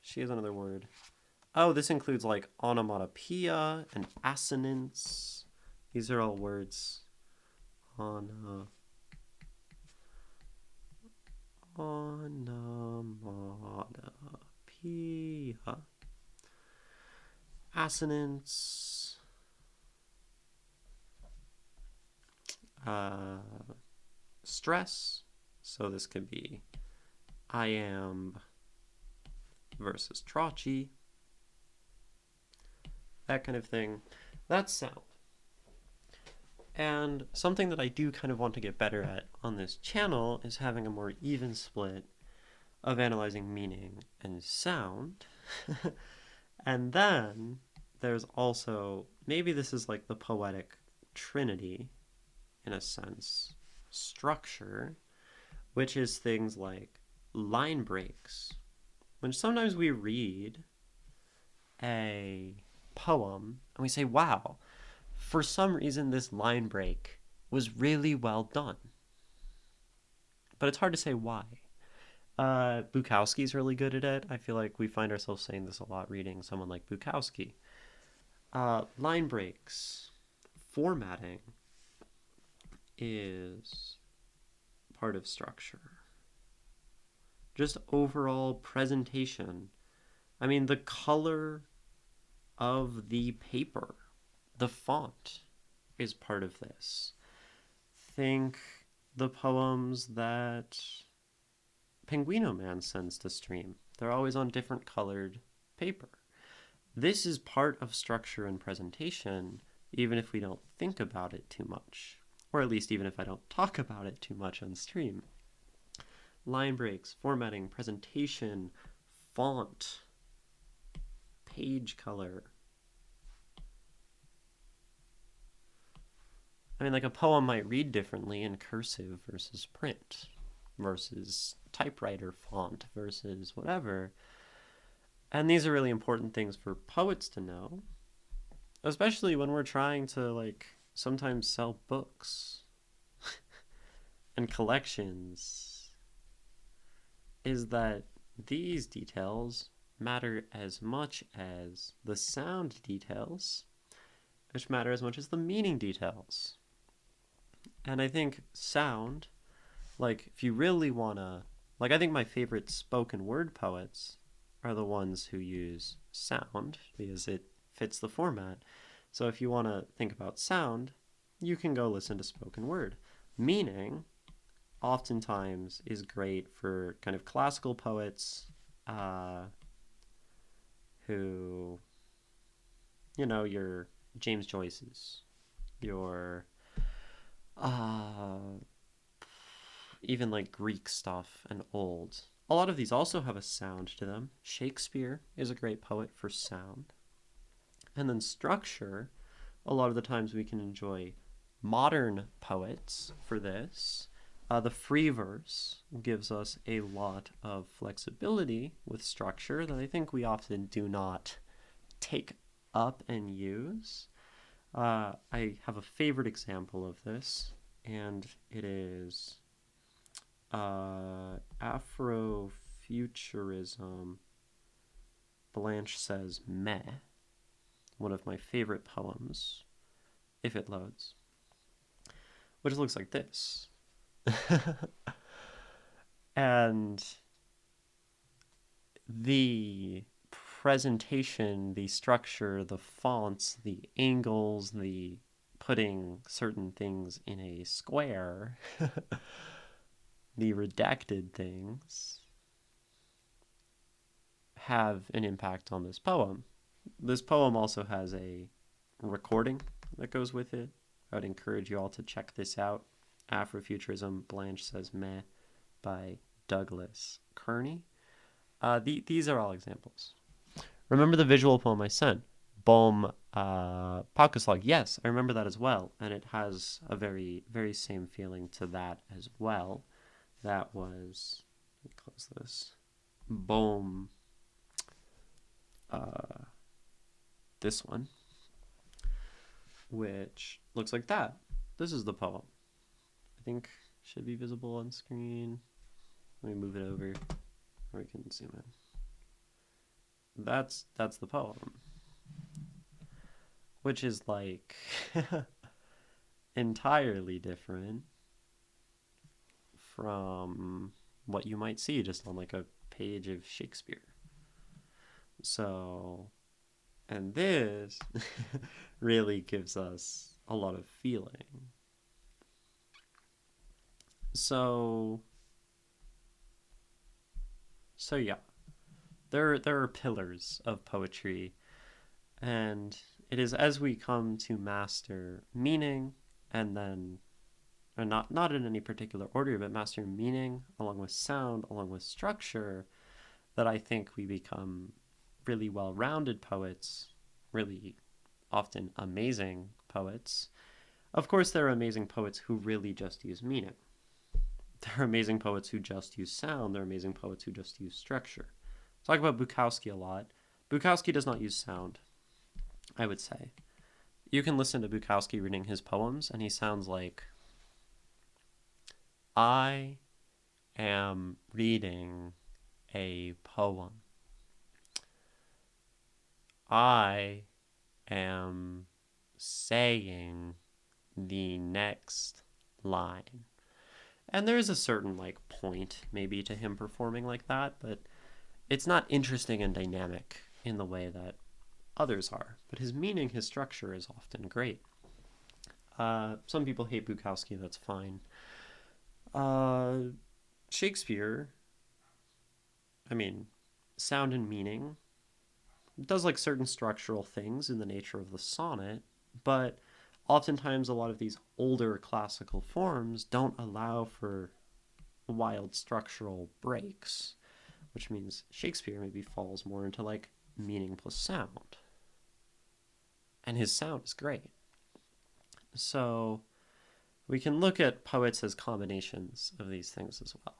She has another word. Oh, this includes like onomatopoeia and assonance. These are all words. Onomatopoeia. Assonance. Stress. So this could be iamb versus trochy. That kind of thing. That's sound. And something that I do kind of want to get better at on this channel is having a more even split of analyzing meaning and sound. And then there's also, maybe this is like the poetic trinity in a sense, structure, which is things like line breaks. When sometimes we read a poem and we say, wow, for some reason this line break was really well done. But it's hard to say why. Bukowski's really good at it. I feel like we find ourselves saying this a lot reading someone like Bukowski. Line breaks, formatting is part of structure. Just overall presentation. I mean, the color of the paper, the font is part of this. Think the poems that Penguino Man sends to stream. They're always on different colored paper. This is part of structure and presentation, even if we don't think about it too much. Or at least even if I don't talk about it too much on stream. Line breaks, formatting, presentation, font, page color. I mean, like a poem might read differently in cursive versus print versus typewriter font versus whatever. And these are really important things for poets to know, especially when we're trying to like sometimes sell books and collections, is that these details matter as much as the sound details, which matter as much as the meaning details. And I think sound, like if you really wanna, like I think my favorite spoken word poets are the ones who use sound because it fits the format. So if you want to think about sound, you can go listen to spoken word. Meaning, oftentimes, is great for kind of classical poets who, you know, your James Joyce's, your even like Greek stuff and old. A lot of these also have a sound to them. Shakespeare is a great poet for sound. And then structure, a lot of the times we can enjoy modern poets for this. The free verse gives us a lot of flexibility with structure that I think we often do not take up and use. I have a favorite example of this, and it is Afrofuturism. Blanche Says Meh, one of my favorite poems, if it loads, which looks like this. And the presentation, the structure, the fonts, the angles, the putting certain things in a square, the redacted things have an impact on this poem. This poem also has a recording that goes with it. I would encourage you all to check this out. Afrofuturism, Blanche Says Meh by Douglas Kearney. These are all examples. Remember the visual poem I sent? Bohm Paukaslag. Yes, I remember that as well. And it has a very, very same feeling to that as well. That was, let me close this, Bohm this one, which looks like that. This is the poem. I think should be visible on screen. Let me move it over, or we can zoom in. That's the poem, which is like entirely different from what you might see just on like a page of Shakespeare. So, and this really gives us a lot of feeling. So yeah, there are pillars of poetry, and it is as we come to master meaning, and then, or not in any particular order, but master meaning along with sound, along with structure, that I think we become really well-rounded poets, really often amazing poets. Of course, there are amazing poets who really just use meaning. There are amazing poets who just use sound. There are amazing poets who just use structure. Talk about Bukowski a lot. Bukowski does not use sound, I would say. You can listen to Bukowski reading his poems, and he sounds like, I am reading a poem. I am saying the next line. And there is a certain like point maybe to him performing like that, but it's not interesting and dynamic in the way that others are. But his meaning, his structure is often great. Some people hate Bukowski, that's fine. Shakespeare, I mean, sound and meaning, does like certain structural things in the nature of the sonnet, but oftentimes a lot of these older classical forms don't allow for wild structural breaks, which means Shakespeare maybe falls more into like meaning plus sound. And his sound is great. So we can look at poets as combinations of these things as well.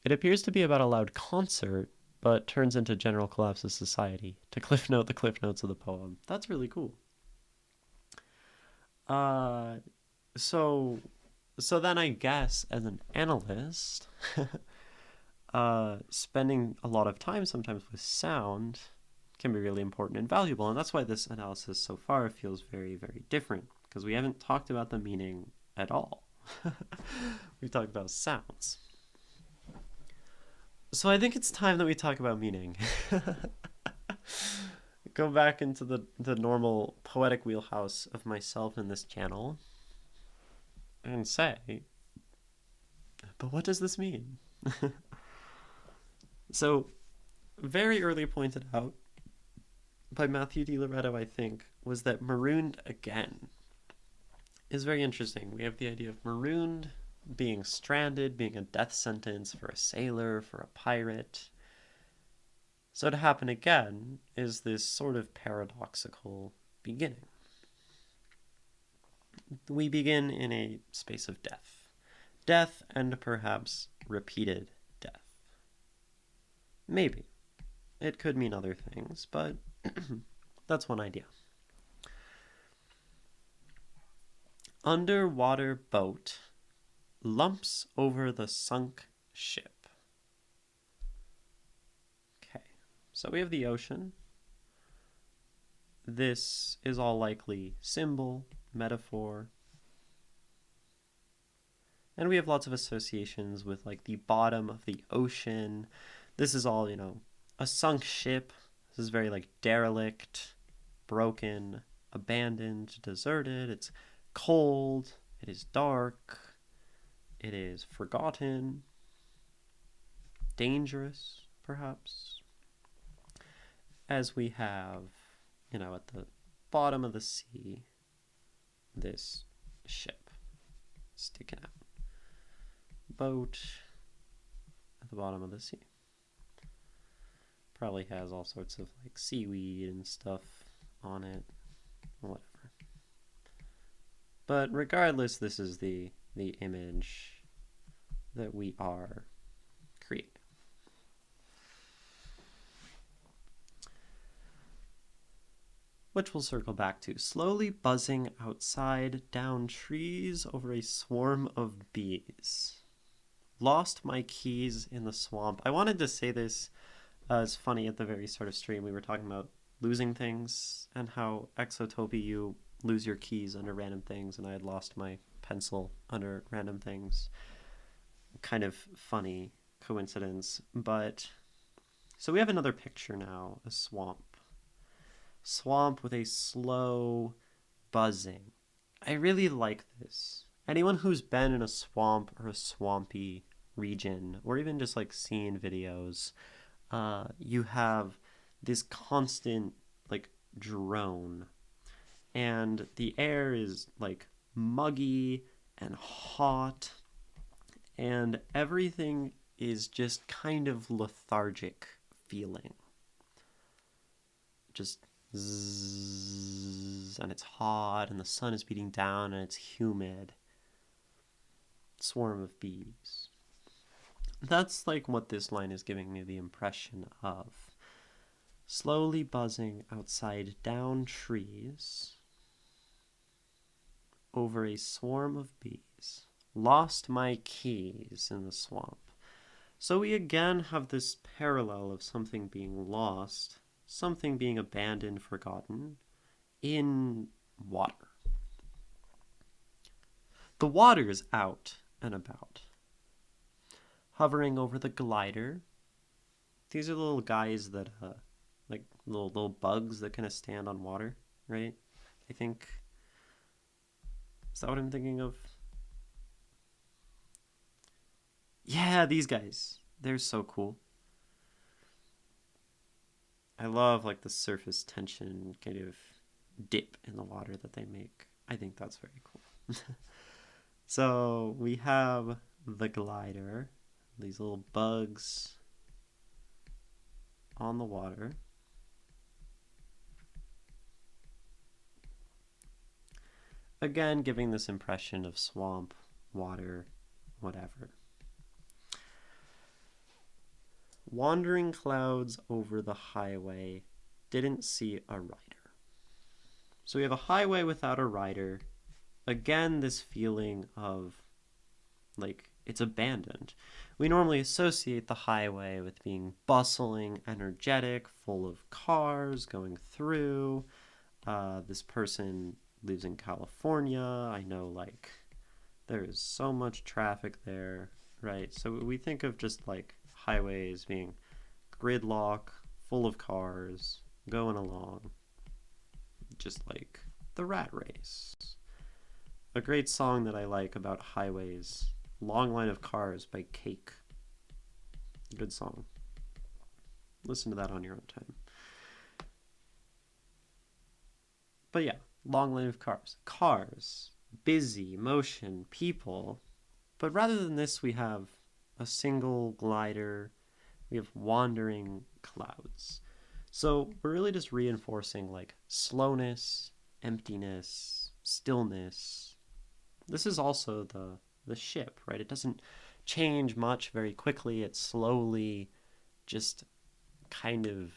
It appears to be about a loud concert, but turns into general collapse of society. To cliff note the cliff notes of the poem. That's really cool. So then I guess as an analyst, spending a lot of time sometimes with sound can be really important and valuable, and that's why this analysis so far feels very, very different, because we haven't talked about the meaning at all. We've talked about sounds. So I think it's time that we talk about meaning. Go back into the normal poetic wheelhouse of myself in this channel and say, but what does this mean? So, very early pointed out by Matthew Di Loretto, I think, was that Marooned Again is very interesting. We have the idea of marooned being stranded, being a death sentence for a sailor, for a pirate. So to happen again is this sort of paradoxical beginning. We begin in a space of death. Death and perhaps repeated death. Maybe. It could mean other things, but that's one idea. Underwater boat lumps over the sunk ship. Okay, so we have the ocean. This is all likely symbol, metaphor. And we have lots of associations with like the bottom of the ocean. This is all, a sunk ship. This is very like derelict, broken, abandoned, deserted. It's cold. It is dark. It is forgotten. Dangerous, perhaps. As we have, at the bottom of the sea, this ship sticking out. Boat at the bottom of the sea. Probably has all sorts of like seaweed and stuff on it, whatever. But regardless, this is the image that we are creating. which we'll circle back to. Slowly buzzing outside, down trees, over a swarm of bees. Lost my keys in the swamp. I wanted to say this. It's funny, at the very start of stream, we were talking about losing things and how Exotopy, you lose your keys under random things, and I had lost my pencil under random things. Kind of funny coincidence, but so we have another picture now, a swamp. Swamp with a slow buzzing. I really like this. Anyone who's been in a swamp or a swampy region, or even just like seen videos, you have this constant like drone, and the air is like muggy and hot, and everything is just kind of lethargic feeling. Just zzz, and it's hot, and the sun is beating down, and it's humid. Swarm of bees. That's like what this line is giving me the impression of. Slowly buzzing outside down trees, over a swarm of bees. Lost my keys in the swamp. So we again have this parallel of something being lost, something being abandoned, forgotten, in water. The water is out and about, hovering over the glider. These are little guys that, like little bugs that kind of stand on water, right? I think, is that what I'm thinking of? Yeah, these guys. They're so cool. I love like the surface tension kind of dip in the water that they make. I think that's very cool. So we have the glider, these little bugs on the water. Again, giving this impression of swamp, water, whatever. Wandering clouds over the highway, didn't see a rider. So we have a highway without a rider. Again, this feeling of like it's abandoned. We normally associate the highway with being bustling, energetic, full of cars going through. This person lives in California. I know like there is so much traffic there, right? So we think of just like highways being gridlock, full of cars, going along, just like the rat race. A great song that I like about highways, Long Line of Cars by Cake. Good song. Listen to that on your own time. But yeah, long line of cars. Cars, busy, motion, people. But rather than this, we have a single glider. We have wandering clouds. So we're really just reinforcing like slowness, emptiness, stillness. This is also the ship, right? It doesn't change much very quickly. It slowly just kind of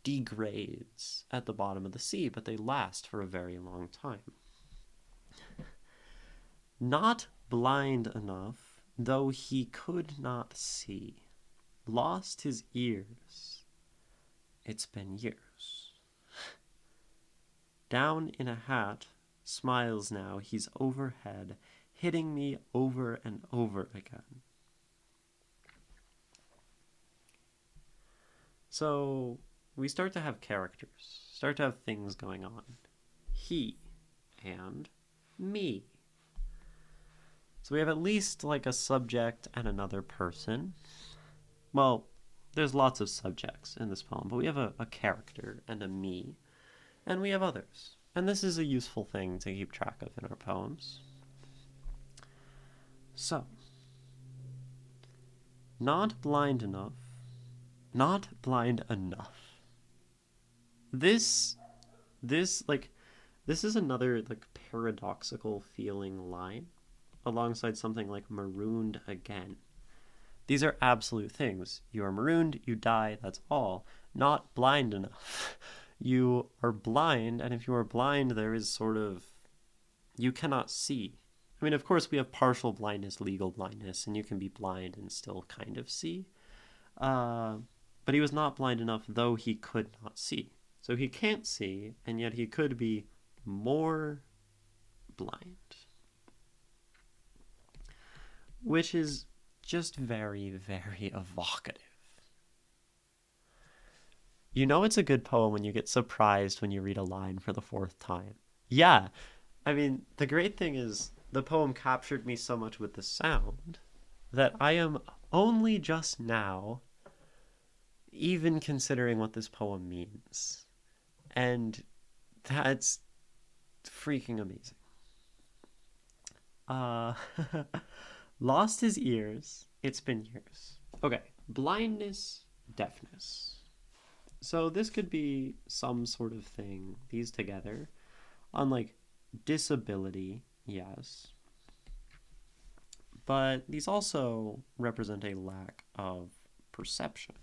degrades at the bottom of the sea, but they last for a very long time. Not blind enough, though he could not see. Lost his ears. It's been years. Down in a hat, smiles now, he's overhead, hitting me over and over again. So we start to have characters, start to have things going on. He and me. So we have at least like a subject and another person. Well, there's lots of subjects in this poem, but we have a character and a me, and we have others. And this is a useful thing to keep track of in our poems. So, not blind enough. Not blind enough. This is another like paradoxical feeling line alongside something like Marooned Again. These are absolute things. You are marooned, you die, that's all. Not blind enough. You are blind, and if you are blind, there is sort of, you cannot see. I mean, of course, we have partial blindness, legal blindness, and you can be blind and still kind of see. But he was not blind enough, though he could not see. So he can't see, and yet he could be more blind. Which is just very, very evocative. You know it's a good poem when you get surprised when you read a line for the fourth time. Yeah, I mean, the great thing is the poem captured me so much with the sound that I am only just now even considering what this poem means. And that's freaking amazing. Lost his ears, it's been years. Okay, blindness, deafness. So this could be some sort of thing, these together. Unlike disability, yes. But these also represent a lack of perception.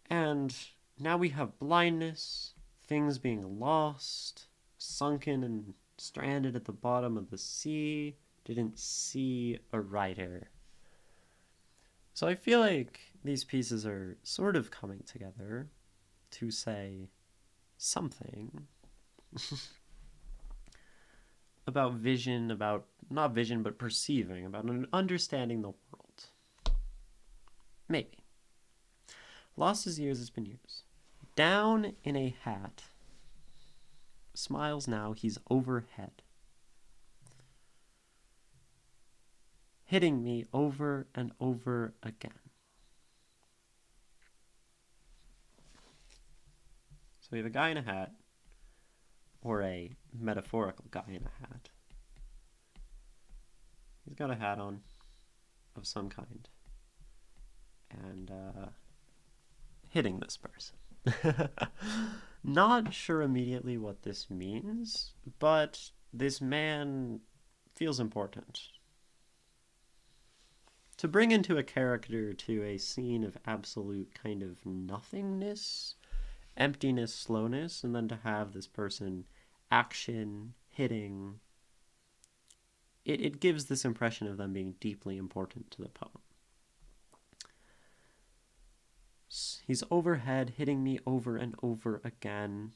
And now we have blindness, things being lost, sunken and stranded at the bottom of the sea, didn't see a rider. So I feel like these pieces are sort of coming together to say something about vision, about not vision, but perceiving, about understanding the world. Maybe. Lost his ears, it's been years. Down in a hat. Smiles now, he's overhead. Hitting me over and over again. So we have a guy in a hat, or a metaphorical guy in a hat. He's got a hat on of some kind. And, hitting this person. Not sure immediately what this means, but this man feels important. To bring into a character to a scene of absolute kind of nothingness, emptiness, slowness, and then to have this person action, hitting, it gives this impression of them being deeply important to the poem. He's overhead, hitting me over and over again.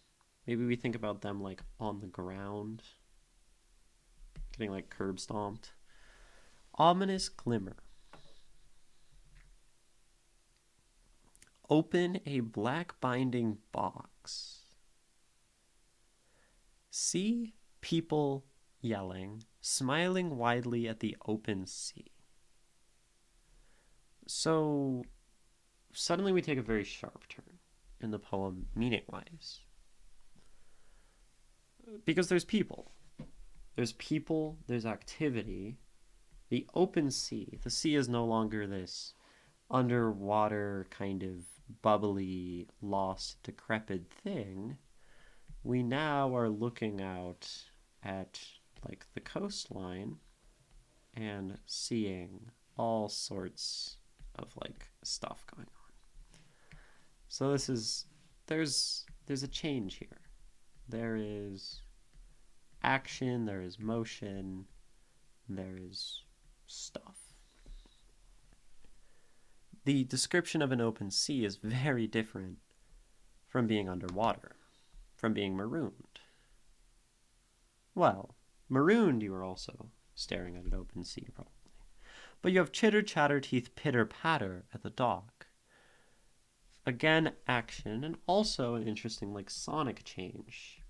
Maybe we think about them like on the ground, getting like curb stomped. Ominous glimmer. Open a black binding box. See people yelling, smiling widely at the open sea. So suddenly we take a very sharp turn in the poem, meaning-wise. Because there's people. There's people, there's activity. The open sea. The sea is no longer this underwater kind of bubbly, lost, decrepit thing. We now are looking out at like the coastline and seeing all sorts of like stuff going on. So this is there's a change here. There is action, there is motion, there is stuff. The description of an open sea is very different from being underwater, from being marooned. Well, marooned you are also staring at an open sea probably. But you have chitter, chatter, teeth, pitter, patter at the dock. Again, action, and also an interesting like sonic change.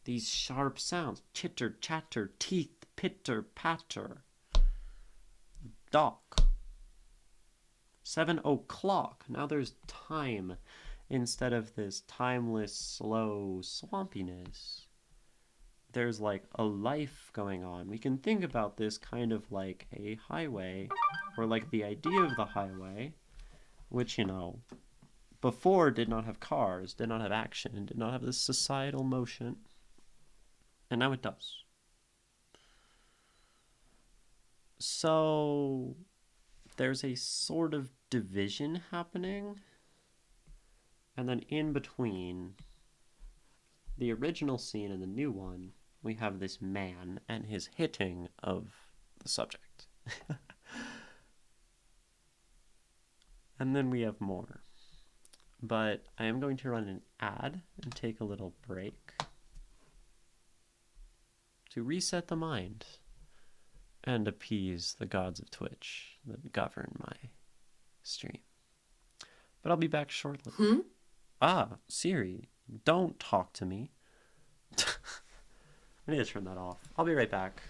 These sharp sounds, chitter, chatter, teeth, pitter, patter. Dock. 7 o'clock. Now there's time instead of this timeless, slow swampiness. There's like a life going on. We can think about this kind of like a highway, or like the idea of the highway, which, you know, before did not have cars, did not have action, did not have this societal motion. And now it does. So there's a sort of division happening. And then in between the original scene and the new one, we have this man and his hitting of the subject. And then we have more. But I am going to run an ad and take a little break to reset the mind and appease the gods of Twitch that govern my stream. But I'll be back shortly. Ah, Siri, don't talk to me. I need to turn that off. I'll be right back.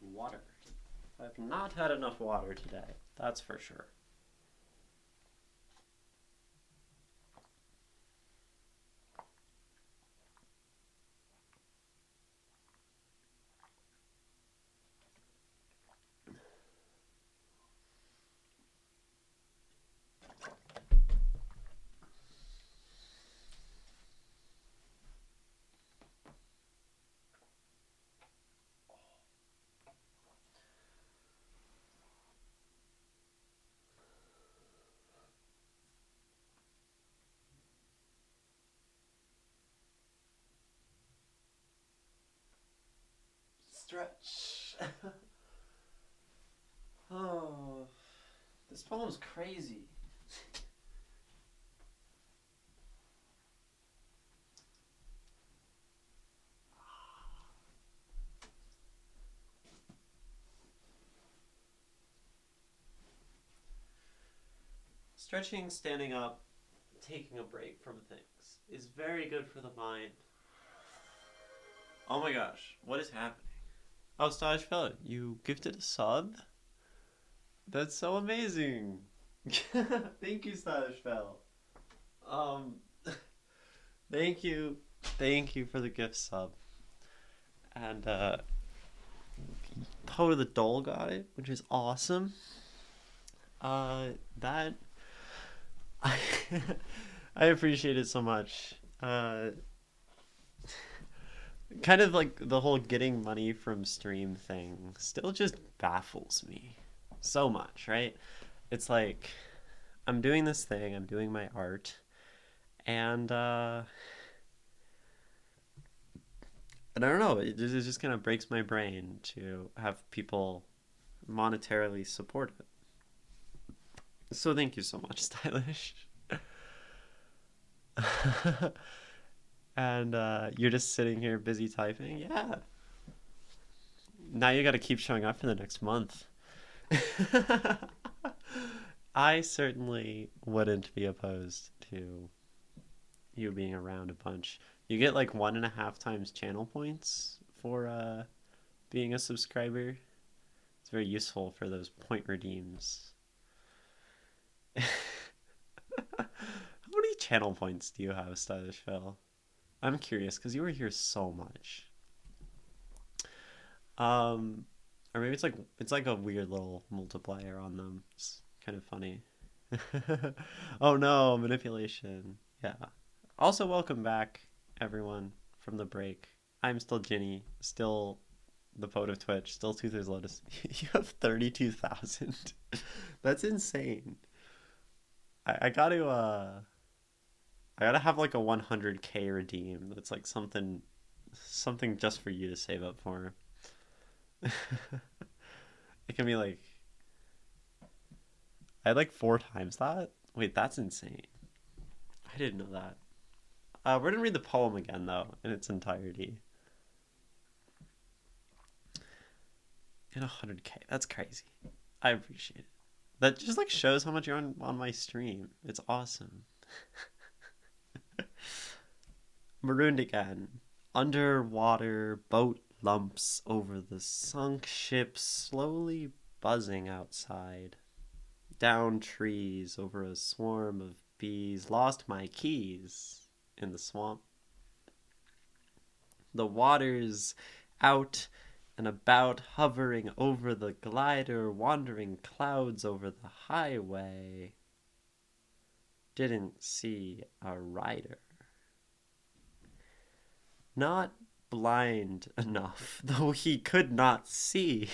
Water. I've not had enough water today, that's for sure. Stretch. Oh, this poem's crazy. Stretching, standing up, taking a break from things is very good for the mind. Oh my gosh, what is happening? Oh, Stylish Fella, you gifted a sub? That's so amazing. Thank you, Stylish Fella. Thank you for the gift sub. And Poe the Dole got it, which is awesome. That I I appreciate it so much. Kind of like the whole getting money from stream thing still just baffles me so much, right? It's like I'm doing this thing, I'm doing my art, and I don't know, it just kind of breaks my brain to have people monetarily support it. So thank you so much, Stylish. And you're just sitting here busy typing? Yeah. Now you gotta keep showing up for the next month. I certainly wouldn't be opposed to you being around a bunch. You get like 1.5 times channel points for being a subscriber. It's very useful for those point redeems. How many channel points do you have, Stylish Phil? I'm curious because you were here so much. Or maybe it's like a weird little multiplier on them. It's kind of funny. Oh no, manipulation. Yeah. Also, welcome back, everyone, from the break. I'm still Ginny, still the poet of Twitch, still Two-Thirds Lotus. You have 32,000. That's insane. I gotta have like a 100k redeem. That's like something just for you to save up for. It can be like I had like 4 times that. Wait, that's insane. I didn't know that. We're gonna read the poem again though in its entirety. In 100k, that's crazy. I appreciate it. That just like shows how much you're on my stream. It's awesome. Marooned Again. Underwater boat lumps over the sunk ship slowly buzzing outside. Down trees over a swarm of bees. Lost my keys in the swamp. The waters out and about, hovering over the glider, wandering clouds over the highway. Didn't see a rider. Not blind enough, though he could not see,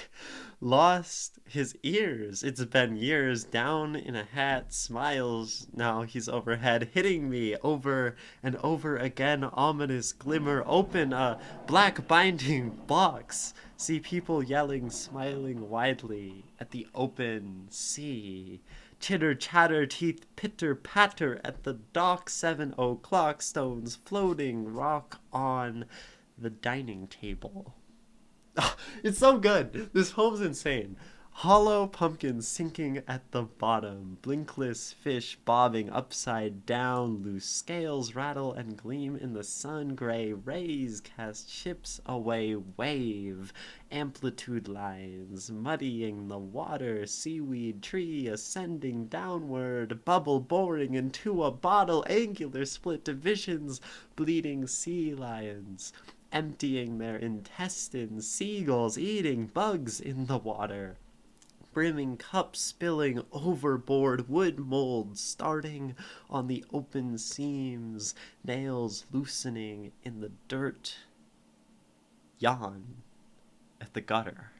lost his ears. It's been years, down in a hat, smiles, now he's overhead, hitting me over and over again, ominous glimmer, open a black binding box. See people yelling, smiling widely at the open sea. Chitter chatter, teeth pitter patter at the dock, 7 o'clock, stones floating, rock on the dining table. Oh, it's so good. This poem's insane. Hollow pumpkins sinking at the bottom, blinkless fish bobbing upside down, loose scales rattle and gleam in the sun, gray rays cast ships away, wave, amplitude lines, muddying the water, seaweed tree ascending downward, bubble boring into a bottle, angular split divisions, bleeding sea lions, emptying their intestines, seagulls eating bugs in the water, brimming cups spilling overboard, wood mold starting on the open seams, nails loosening in the dirt, yawn at the gutter.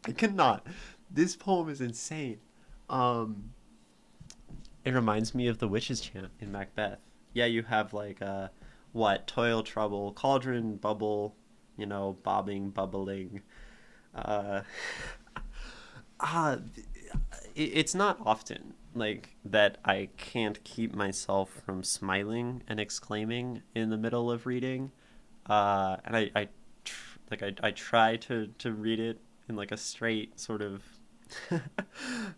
I cannot. This poem is insane. It reminds me of the witch's chant in Macbeth. Yeah, you have like toil, trouble, cauldron, bubble, bobbing, bubbling. Uh, it's not often like that I can't keep myself from smiling and exclaiming in the middle of reading. And I try to read it in like a straight sort of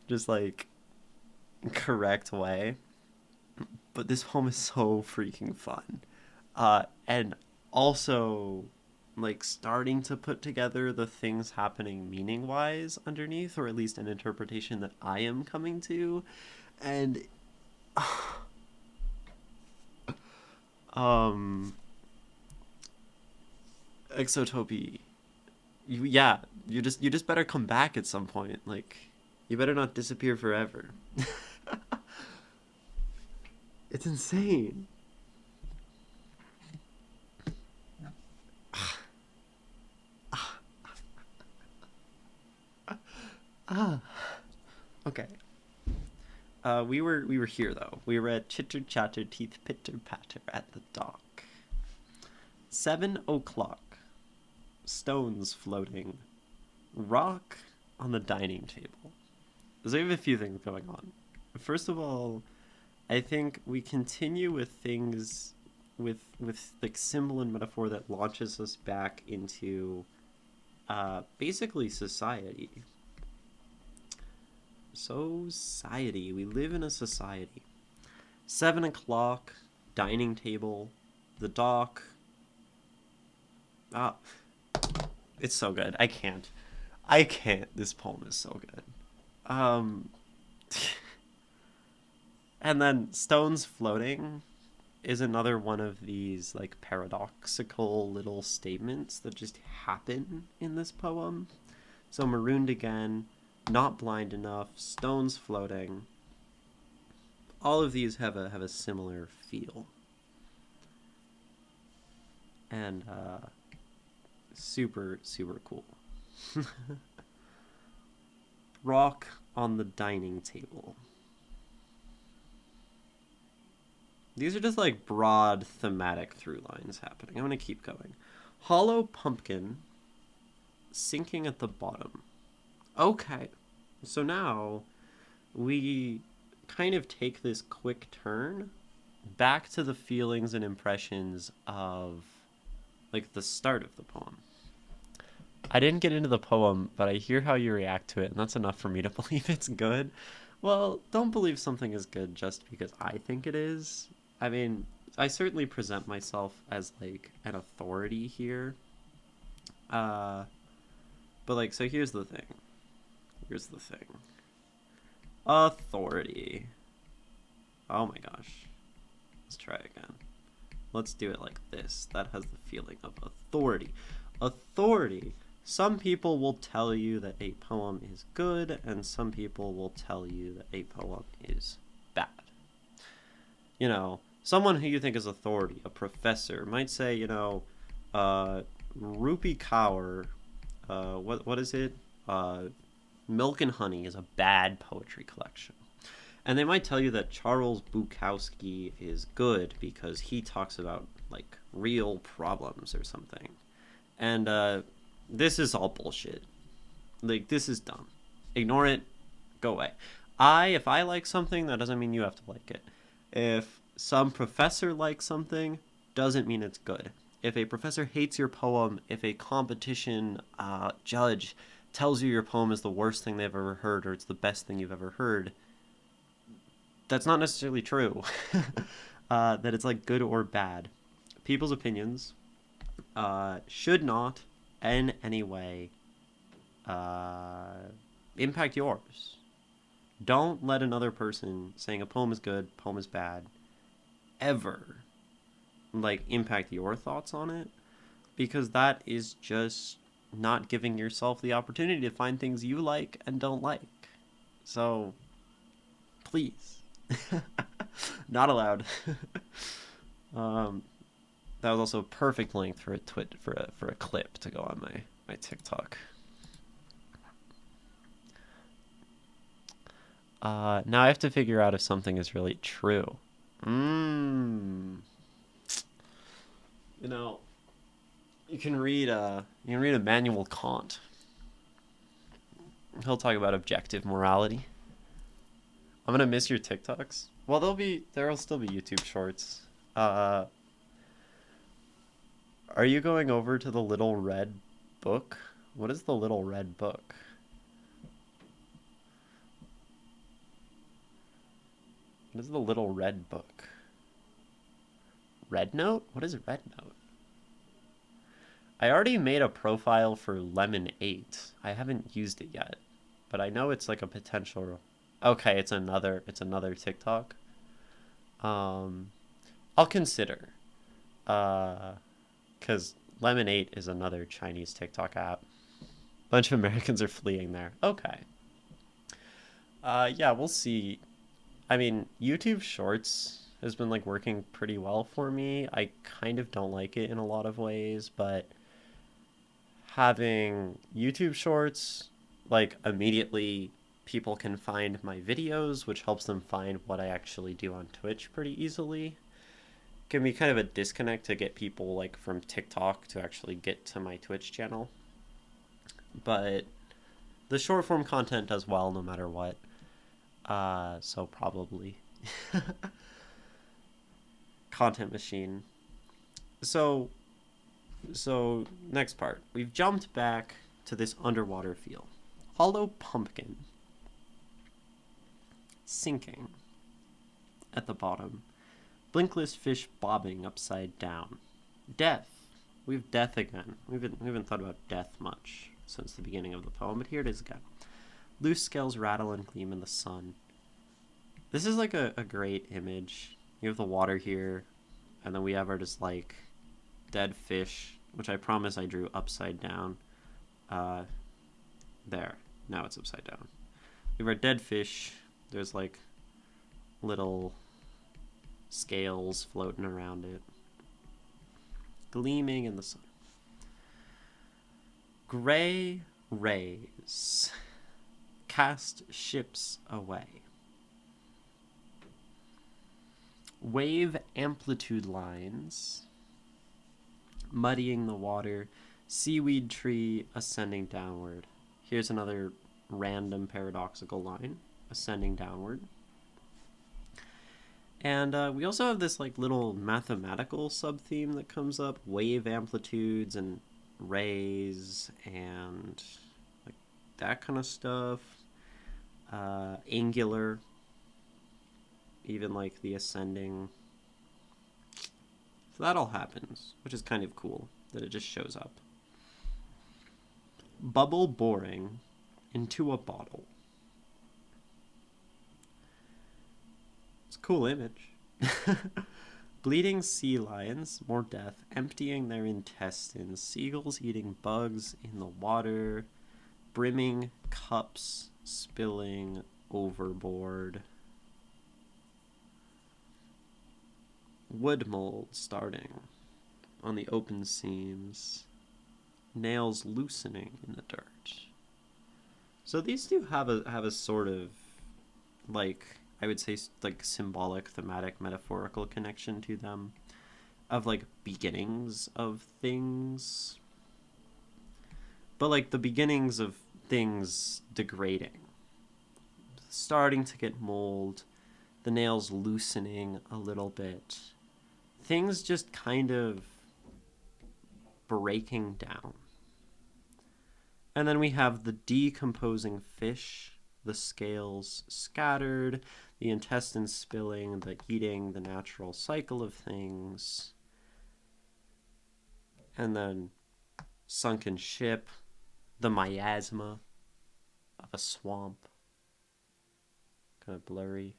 just like correct way, but this poem is so freaking fun, and also like starting to put together the things happening meaning wise underneath, or at least an interpretation that I am coming to, and Exotopy, you just better come back at some point. Like, you better not disappear forever. It's insane. Okay. We were here though. We were at chitter chatter, teeth pitter patter at the dock. 7 o'clock. Stones floating. Rock on the dining table. So we have a few things going on. First of all, I think we continue with things with like symbol and metaphor that launches us back into basically society. Society. We live in a society. 7 o'clock, dining table, the dock. It's so good. I can't. This poem is so good. And then stones floating is another one of these like paradoxical little statements that just happen in this poem. So Marooned Again, not blind enough, stones floating. All of these have a similar feel. And super, super cool. Rock on the dining table. These are just like broad thematic through lines happening. I'm going to keep going. Hollow pumpkin sinking at the bottom. Okay. So now we kind of take this quick turn back to the feelings and impressions of like the start of the poem. I didn't get into the poem, but I hear how you react to it, and that's enough for me to believe it's good. Well, don't believe something is good just because I think it is. I mean, I certainly present myself as like an authority here. But like, so here's the thing. Authority. Oh my gosh. Let's try again. Let's do it like this. That has the feeling of authority. Authority. Some people will tell you that a poem is good, and some people will tell you that a poem is bad. someone who you think is authority, a professor, might say, Rupi Kaur, what is it? Milk and Honey is a bad poetry collection. And they might tell you that Charles Bukowski is good because he talks about, like, real problems or something. And this is all bullshit. Like, this is dumb. Ignore it. Go away. If I like something, that doesn't mean you have to like it. If some professor likes something, doesn't mean it's good. If a professor hates your poem, if a competition judge tells you your poem is the worst thing they've ever heard or it's the best thing you've ever heard, that's not necessarily true. That it's like good or bad. People's opinions should not in any way impact yours. Don't let another person saying a poem is good, poem is bad, ever like impact your thoughts on it, because that is just not giving yourself the opportunity to find things you like and don't like. So please. Not allowed. That was also a perfect length for a clip to go on my TikTok. Now I have to figure out if something is really true. You can read Immanuel Kant. He'll talk about objective morality. I'm gonna miss your TikToks. Well, there'll still be YouTube shorts. Are you going over to the Little Red Book? What is the Little Red Book? What is the Little Red Book? Red Note? What is Red Note? I already made a profile for Lemon 8. I haven't used it yet, but I know it's like a potential. Okay, it's another TikTok. I'll consider. Cause Lemon 8 is another Chinese TikTok app. Bunch of Americans are fleeing there. Okay. Yeah, we'll see. I mean, YouTube Shorts has been like working pretty well for me. I kind of don't like it in a lot of ways, but having YouTube Shorts, like, immediately people can find my videos, which helps them find what I actually do on Twitch pretty easily. Can be kind of a disconnect to get people like from TikTok to actually get to my Twitch channel. But the short form content does well no matter what. So probably. Content machine. So next part. We've jumped back to this underwater feel. Hollow pumpkin. Sinking. At the bottom. Blinkless fish bobbing upside down. Death. We have death again. We haven't thought about death much since the beginning of the poem, but here it is again. Loose scales rattle and gleam in the sun. This is like a great image. You have the water here, and then we have our just like dead fish, which I promise I drew upside down. There. Now it's upside down. We have our dead fish. There's like little scales floating around it, gleaming in the sun. Gray rays cast ships away. Wave amplitude lines muddying the water. Seaweed tree ascending downward. Here's another random paradoxical line ascending downward. And we also have this like little mathematical sub-theme that comes up. Wave amplitudes and rays and like that kind of stuff. Angular. Even like the ascending. So that all happens, which is kind of cool that it just shows up. Bubble boring into a bottle. It's a cool image. Bleeding sea lions, more death, emptying their intestines. Seagulls eating bugs in the water. Brimming cups spilling overboard. wood mold starting on the open seams, nails loosening in the dirt. So these two have a sort of, like, I would say, like, symbolic, thematic, metaphorical connection to them, of, like, beginnings of things, but, like, the beginnings of things degrading, starting to get mold, the nails loosening a little bit, things just kind of breaking down. And then we have the decomposing fish, the scales scattered, the intestines spilling, the eating, the natural cycle of things. And then sunken ship, the miasma of a swamp. Kind of blurry.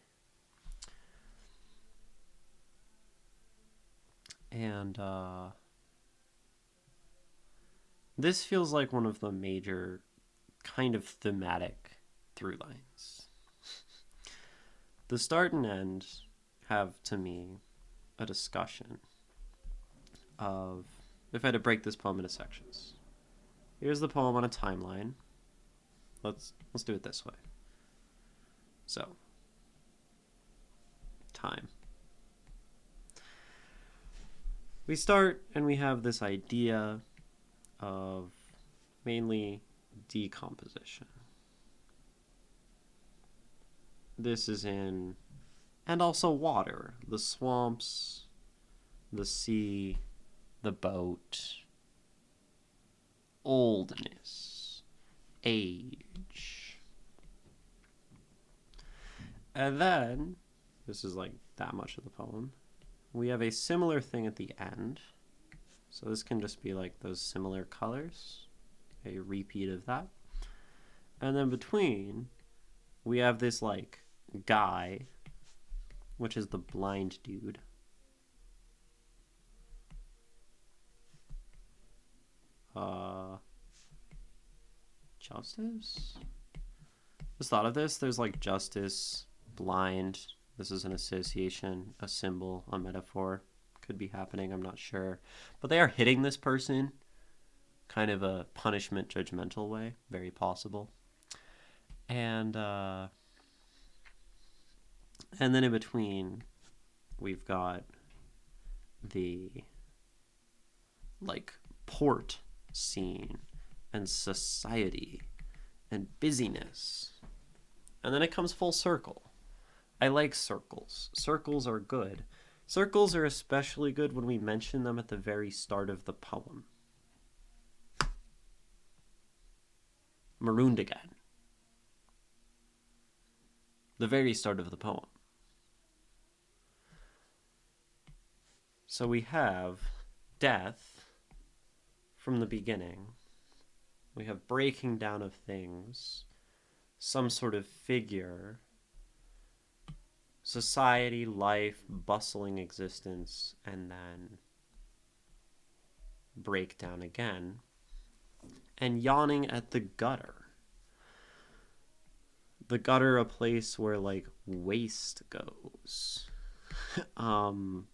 And this feels like one of the major kind of thematic through lines. The start and end have, to me, a discussion of, if I had to break this poem into sections. Here's the poem on a timeline. Let's do it this way. So, time. We start and we have this idea of mainly decomposition. This is in, and also water, the swamps, the sea, the boat, oldness, age. And then, this is like that much of the poem, we have a similar thing at the end. So this can just be like those similar colors, a repeat of that. And then between, we have this like guy, which is the blind dude. Justice? Just thought of this. There's like justice, blind. This is an association, a symbol, a metaphor. Could be happening, I'm not sure. But they are hitting this person, kind of a punishment, judgmental way. Very possible. And then in between, we've got the, like, port scene and society and busyness. And then it comes full circle. I like circles. Circles are good. Circles are especially good when we mention them at the very start of the poem. Marooned Again. The very start of the poem. So we have death from the beginning. We have breaking down of things, some sort of figure, society, life, bustling existence, and then breakdown again, and yawning at the gutter. The gutter, a place where like waste goes. And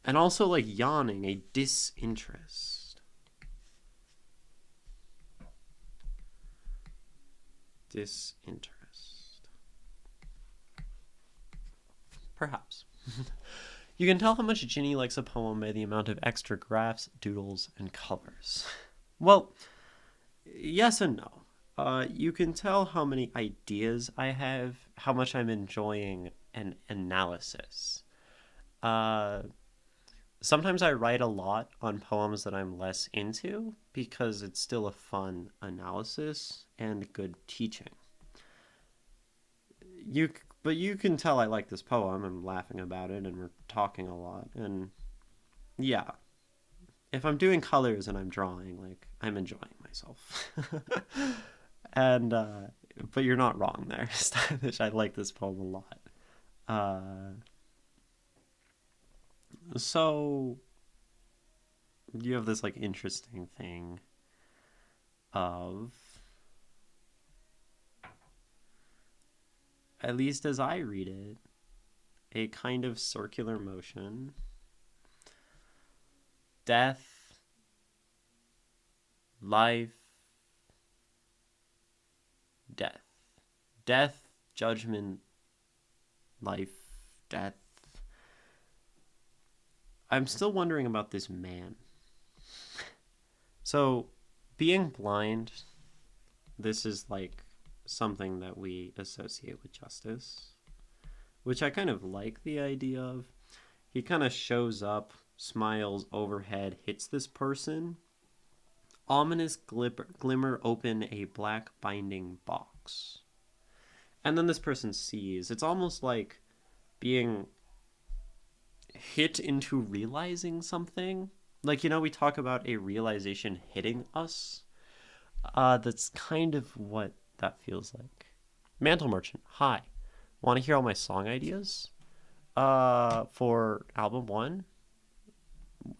also like yawning, a disinterest. Disinterest. Perhaps. You can tell how much Ginny likes a poem by the amount of extra graphs, doodles, and colors. Well, yes and no. You can tell how many ideas I have, how much I'm enjoying an analysis. Sometimes I write a lot on poems that I'm less into because it's still a fun analysis and good teaching. But you can tell I like this poem. I'm laughing about it and we're talking a lot. And yeah, if I'm doing colors and I'm drawing, like, I'm enjoying myself. And but you're not wrong there, Stylish. I like this poem a lot. So you have this like interesting thing of, at least as I read it, a kind of circular motion. Death, life, death. Death, judgment, life, death. I'm still wondering about this man. So, being blind, this is like something that we associate with justice, which I kind of like the idea of. He kind of shows up, smiles overhead, hits this person. Ominous glimmer open a black binding box. And then this person sees. It's almost like being hit into realizing something. Like, we talk about a realization hitting us. That's kind of what that feels like. Mantle Merchant, hi. Want to hear all my song ideas? For album 1?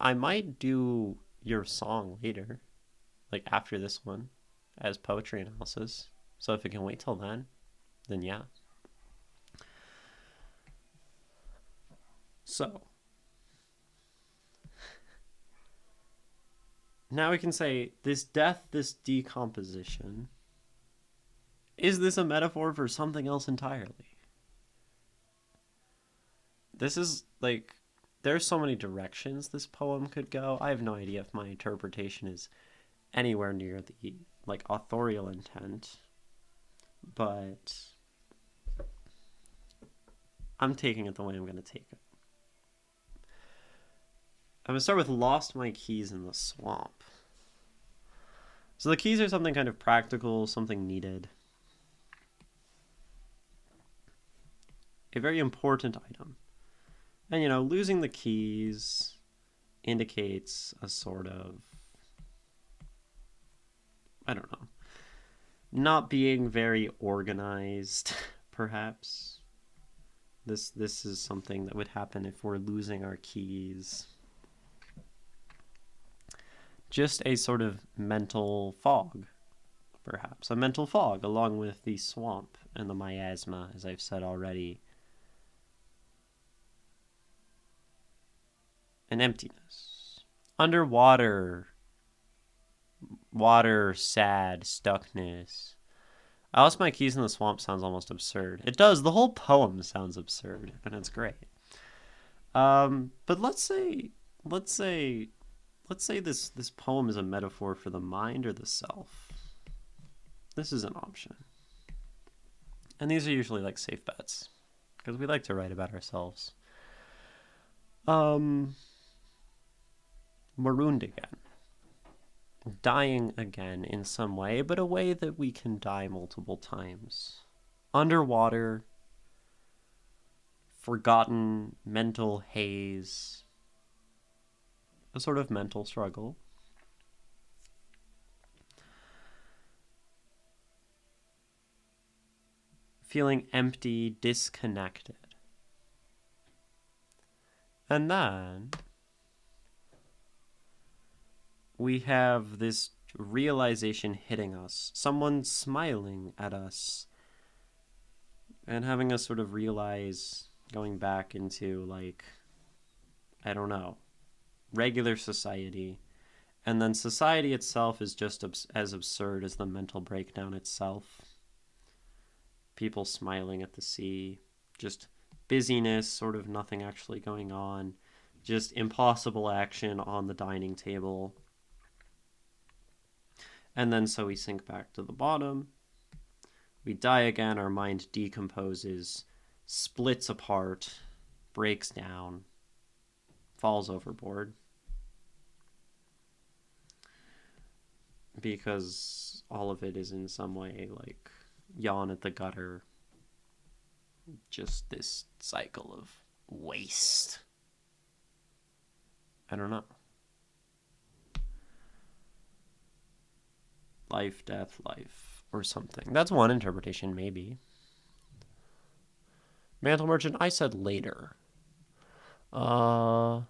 I might do your song later, like after this one, as poetry analysis. So if it can wait till then yeah. So now we can say this death, this decomposition. Is this a metaphor for something else entirely? This is like, there's so many directions this poem could go. I have no idea if my interpretation is anywhere near the like authorial intent, but I'm taking it the way I'm going to take it. I'm going to start with lost my keys in the swamp. So the keys are something kind of practical, something needed. A very important item. And, losing the keys indicates a sort of, I don't know, not being very organized, perhaps. This is something that would happen if we're losing our keys. Just a sort of mental fog, perhaps. A mental fog, along with the swamp and the miasma, as I've said already. An emptiness. Underwater. Water, sad, stuckness. I lost my keys in the swamp sounds almost absurd. It does. The whole poem sounds absurd, and it's great. But let's say this poem is a metaphor for the mind or the self. This is an option. And these are usually like safe bets, because we like to write about ourselves. Marooned again. Dying again in some way, but a way that we can die multiple times. Underwater, forgotten mental haze, a sort of mental struggle. Feeling empty, disconnected. And then we have this realization hitting us. Someone smiling at us and having us sort of realize, going back into, like, I don't know, regular society. And then society itself is just as absurd as the mental breakdown itself. People smiling at the sea, just busyness, sort of nothing actually going on, just impossible action on the dining table. And then so we sink back to the bottom. We die again, our mind decomposes, splits apart, breaks down, falls overboard. Because all of it is in some way like yawn at the gutter. Just this cycle of waste. I don't know. Life, death, life, or something. That's one interpretation, maybe. Mantle Merchant, I said later. The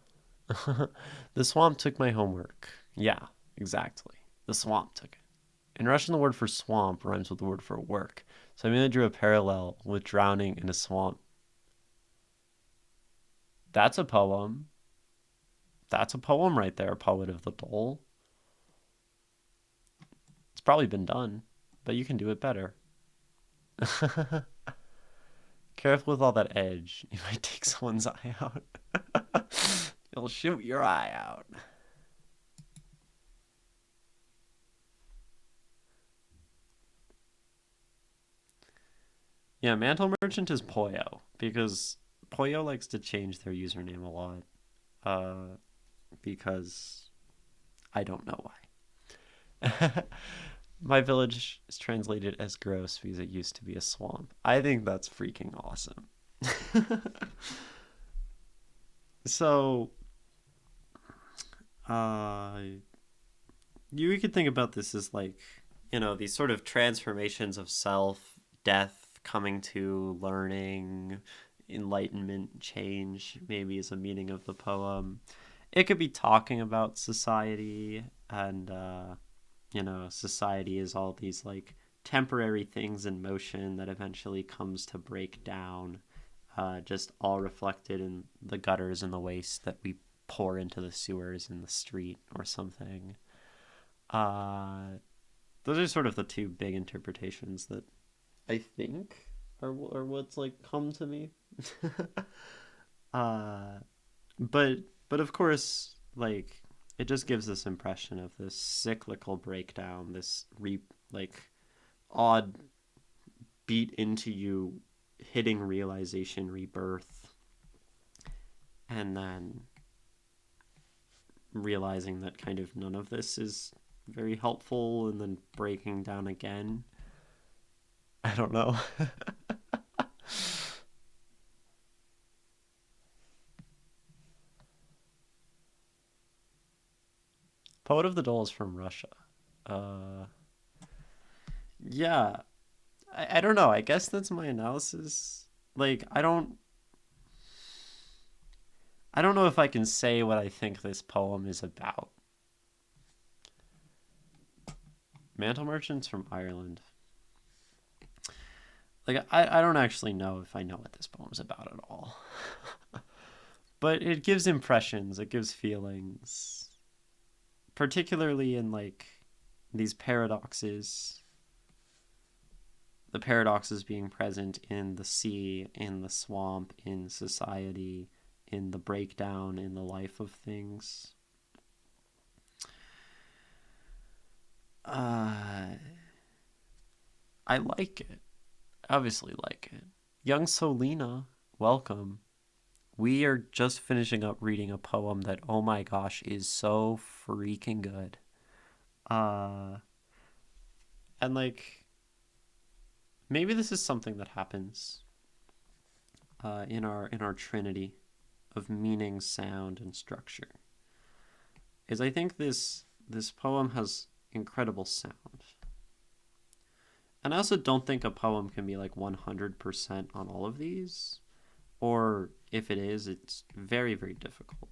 swamp took my homework. Yeah, exactly. The swamp took it. In Russian, the word for swamp rhymes with the word for work. So I immediately drew a parallel with drowning in a swamp. That's a poem. That's a poem right there, Poet of the Dole. It's probably been done, but you can do it better. Careful with all that edge. You might take someone's eye out. You'll shoot your eye out. Yeah, Mantle Merchant is Poyo because Poyo likes to change their username a lot. Uh, because I don't know why. My village is translated as gross because it used to be a swamp. I think that's freaking awesome. So, uh, you could think about this as like, these sort of transformations of self, death, coming to learning, enlightenment, change, maybe is a meaning of the poem. It could be talking about society and, society is all these like temporary things in motion that eventually comes to break down, just all reflected in the gutters and the waste that we pour into the sewers in the street or something. Uh, those are sort of the two big interpretations that I think are what's like come to me. uh, but but of course, like it just gives this impression of this cyclical breakdown, this like odd beat into you, hitting realization, rebirth, and then realizing that kind of none of this is very helpful, and then breaking down again. I don't know. Poet of the Doll is from Russia. Uh, yeah, I don't know. I guess that's my analysis. Like, I don't know if I can say what I think this poem is about. Mantle Merchant's from Ireland. Like, I don't actually know if I know what this poem's about at all. But it gives impressions, it gives feelings. Particularly in, like, these paradoxes. The paradoxes being present in the sea, in the swamp, in society, in the breakdown, in the life of things. I like it. Obviously like it. Young Solina, welcome. We are just finishing up reading a poem that, oh my gosh, is so freaking good. Uh, and like, maybe this is something that happens in our trinity of meaning, sound, and structure. Is I think this poem has incredible sound. And I also don't think a poem can be like 100% on all of these, or if it is, it's very, very difficult.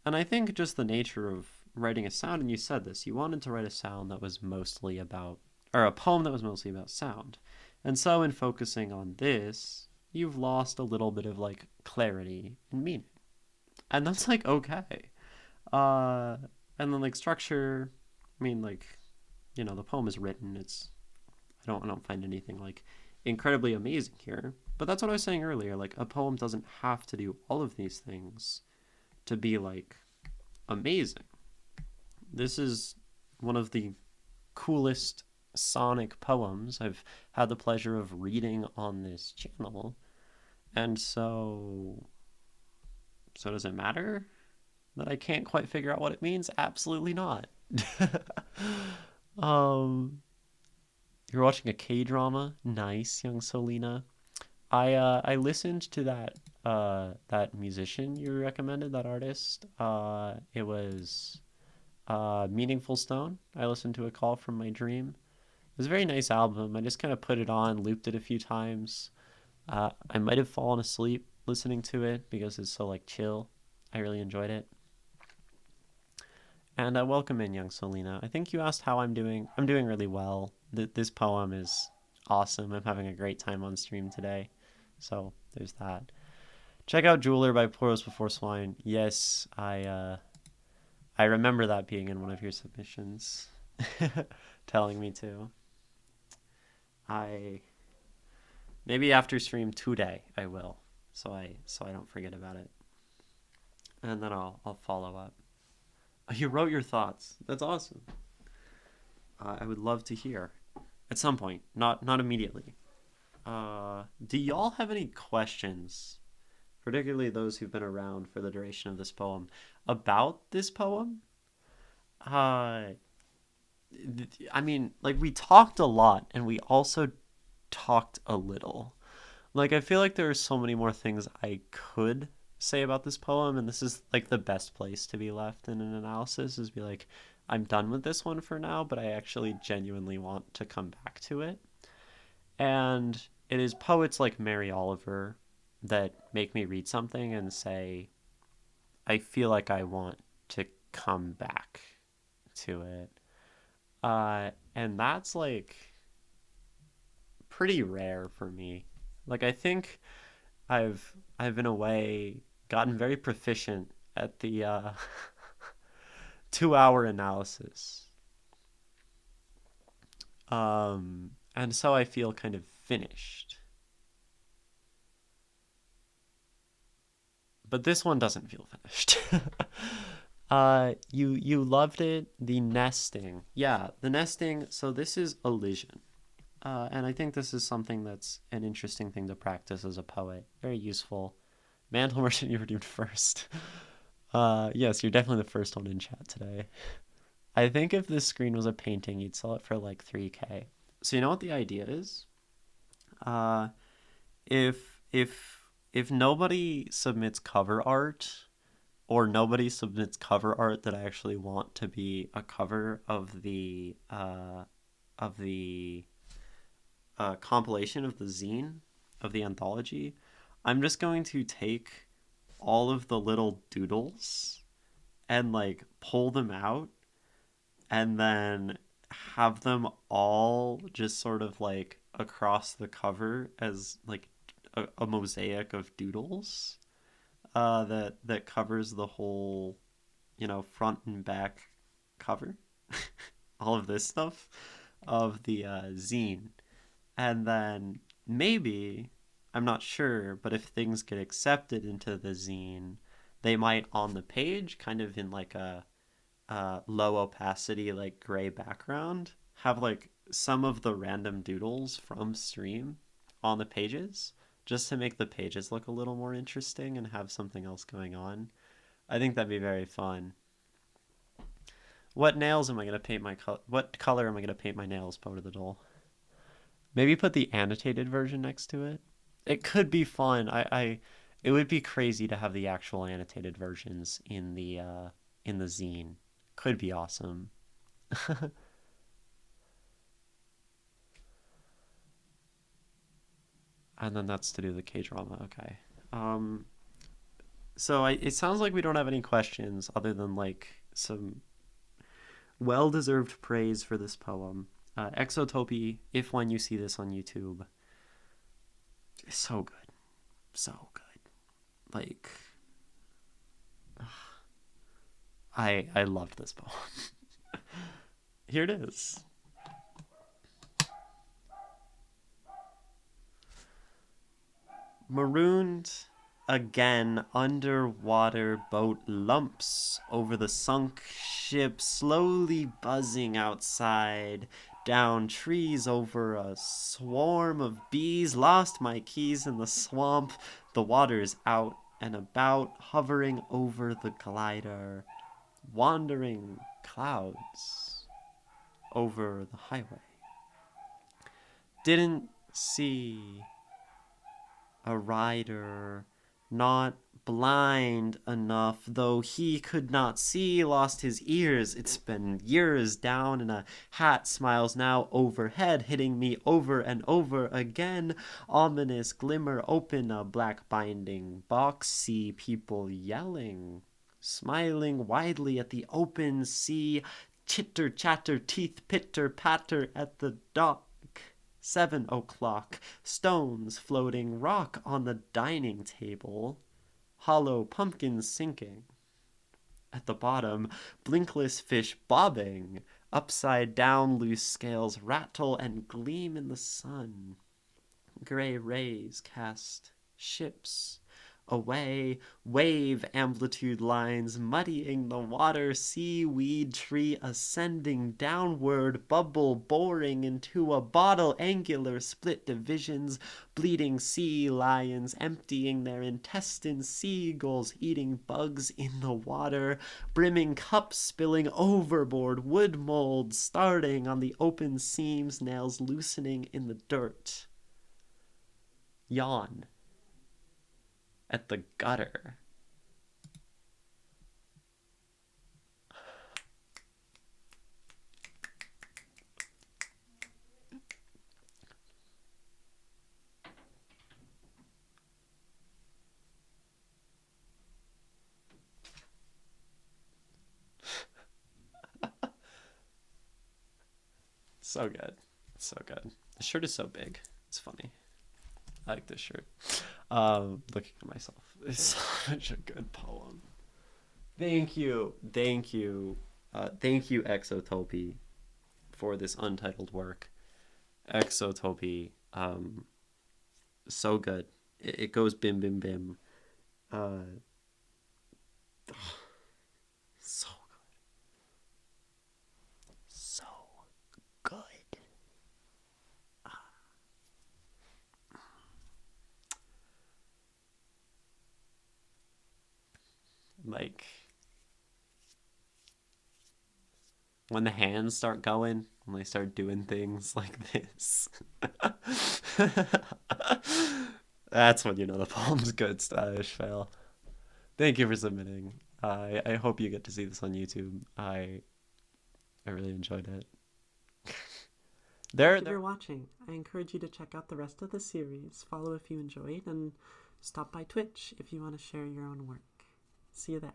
And I think just the nature of writing a sound, and you said this, you wanted to write a sound that was mostly about, or a poem that was mostly about sound. And so in focusing on this, you've lost a little bit of like clarity and meaning. And that's like okay. Uh, and then like structure, I mean like, the poem is written, I don't find anything like incredibly amazing here. But that's what I was saying earlier. Like a poem doesn't have to do all of these things to be like amazing. This is one of the coolest sonic poems I've had the pleasure of reading on this channel. And so does it matter that I can't quite figure out what it means? Absolutely not. um You're watching a K-drama. Nice, young Solina. I listened to that musician you recommended, that artist. It was Meaningful Stone. I listened to A Call from My Dream. It was a very nice album. I just kind of put it on, looped it a few times. I might have fallen asleep listening to it because it's so like chill. I really enjoyed it. And welcome in, young Selena. I think you asked how I'm doing. I'm doing really well. This poem is awesome. I'm having a great time on stream today. So there's that. Check out Jeweler by Poros Before Swine. Yes, I remember that being in one of your submissions. Telling me to. I maybe after stream today I will. So I don't forget about it. And then I'll follow up. You wrote your thoughts. That's awesome. I would love to hear at some point, not immediately. Do y'all have any questions, particularly those who've been around for the duration of this poem, about this poem? Uh, I mean, like we talked a lot, and we also talked a little. Like I feel like there are so many more things I could say about this poem, and this is like the best place to be left in an analysis is be like, I'm done with this one for now, but I actually genuinely want to come back to it. And it is poets like Mary Oliver that make me read something and say, I feel like I want to come back to it. And that's like pretty rare for me. Like I think I've in a way gotten very proficient at the 2 hour analysis. And so I feel kind of finished. But this one doesn't feel finished. You loved it. The nesting. Yeah, the nesting. So this is elision. And I think this is something that's an interesting thing to practice as a poet. Very useful. Mantle Merchant, you were doomed first. Yes, you're definitely the first one in chat today. I think if this screen was a painting, you'd sell it for like 3K. So you know what the idea is? If nobody submits cover art, or nobody submits cover art that I actually want to be a cover of the compilation of the zine of the anthology, I'm just going to take all of the little doodles and like pull them out and then have them all just sort of like across the cover as like a mosaic of doodles that covers the whole, front and back cover, all of this stuff of the zine. And then maybe, I'm not sure, but if things get accepted into the zine, they might on the page, kind of in like a low opacity, like gray background, have like some of the random doodles from stream on the pages, just to make the pages look a little more interesting and have something else going on. I think that'd be very fun. What nails am I gonna paint what color am I gonna paint my nails, Poet of the Dole? Maybe put the annotated version next to it. It could be fun. It would be crazy to have the actual annotated versions in the zine. Could be awesome. And then that's to do the K-drama. Okay. So it sounds like we don't have any questions other than like some well-deserved praise for this poem. Exotopy, if when you see this on YouTube, is so good. So good. Like, I loved this poem. Here it is. Marooned again, underwater boat lumps over the sunk ship, slowly buzzing outside, down trees over a swarm of bees, lost my keys in the swamp, the water's out and about, hovering over the glider, wandering clouds over the highway. Didn't see a rider, not blind enough, though he could not see, lost his ears. It's been years, down in a hat, smiles now overhead, hitting me over and over again. Ominous glimmer, open a black binding box, see people yelling, smiling widely at the open sea, chitter chatter, teeth pitter patter at the dock. 7 o'clock, stones floating, rock on the dining table. hollow pumpkins sinking. At the bottom, blinkless fish bobbing, upside down loose scales rattle and gleam in the sun. Gray rays cast ships away, wave amplitude lines muddying the water, seaweed tree ascending downward, bubble boring into a bottle, angular split divisions, bleeding sea lions emptying their intestines, seagulls eating bugs in the water, brimming cups spilling overboard, wood mold starting on the open seams, nails loosening in the dirt. Yawn at the gutter. So good. So good. The shirt is so big. It's funny. I like this shirt. Looking at myself. It's such a good poem. Thank you. Thank you. Thank you, Exotopy, for this untitled work. Exotopy. So good. It goes bim bim bim. So good. So good. Like when the hands start going, when they start doing things like this. That's when you know the poem's good, Stylish Fail. Thank you for submitting. I hope you get to see this on YouTube. I really enjoyed it. Thank you for watching. I encourage you to check out the rest of the series, follow if you enjoyed, and stop by Twitch if you want to share your own work. See you there.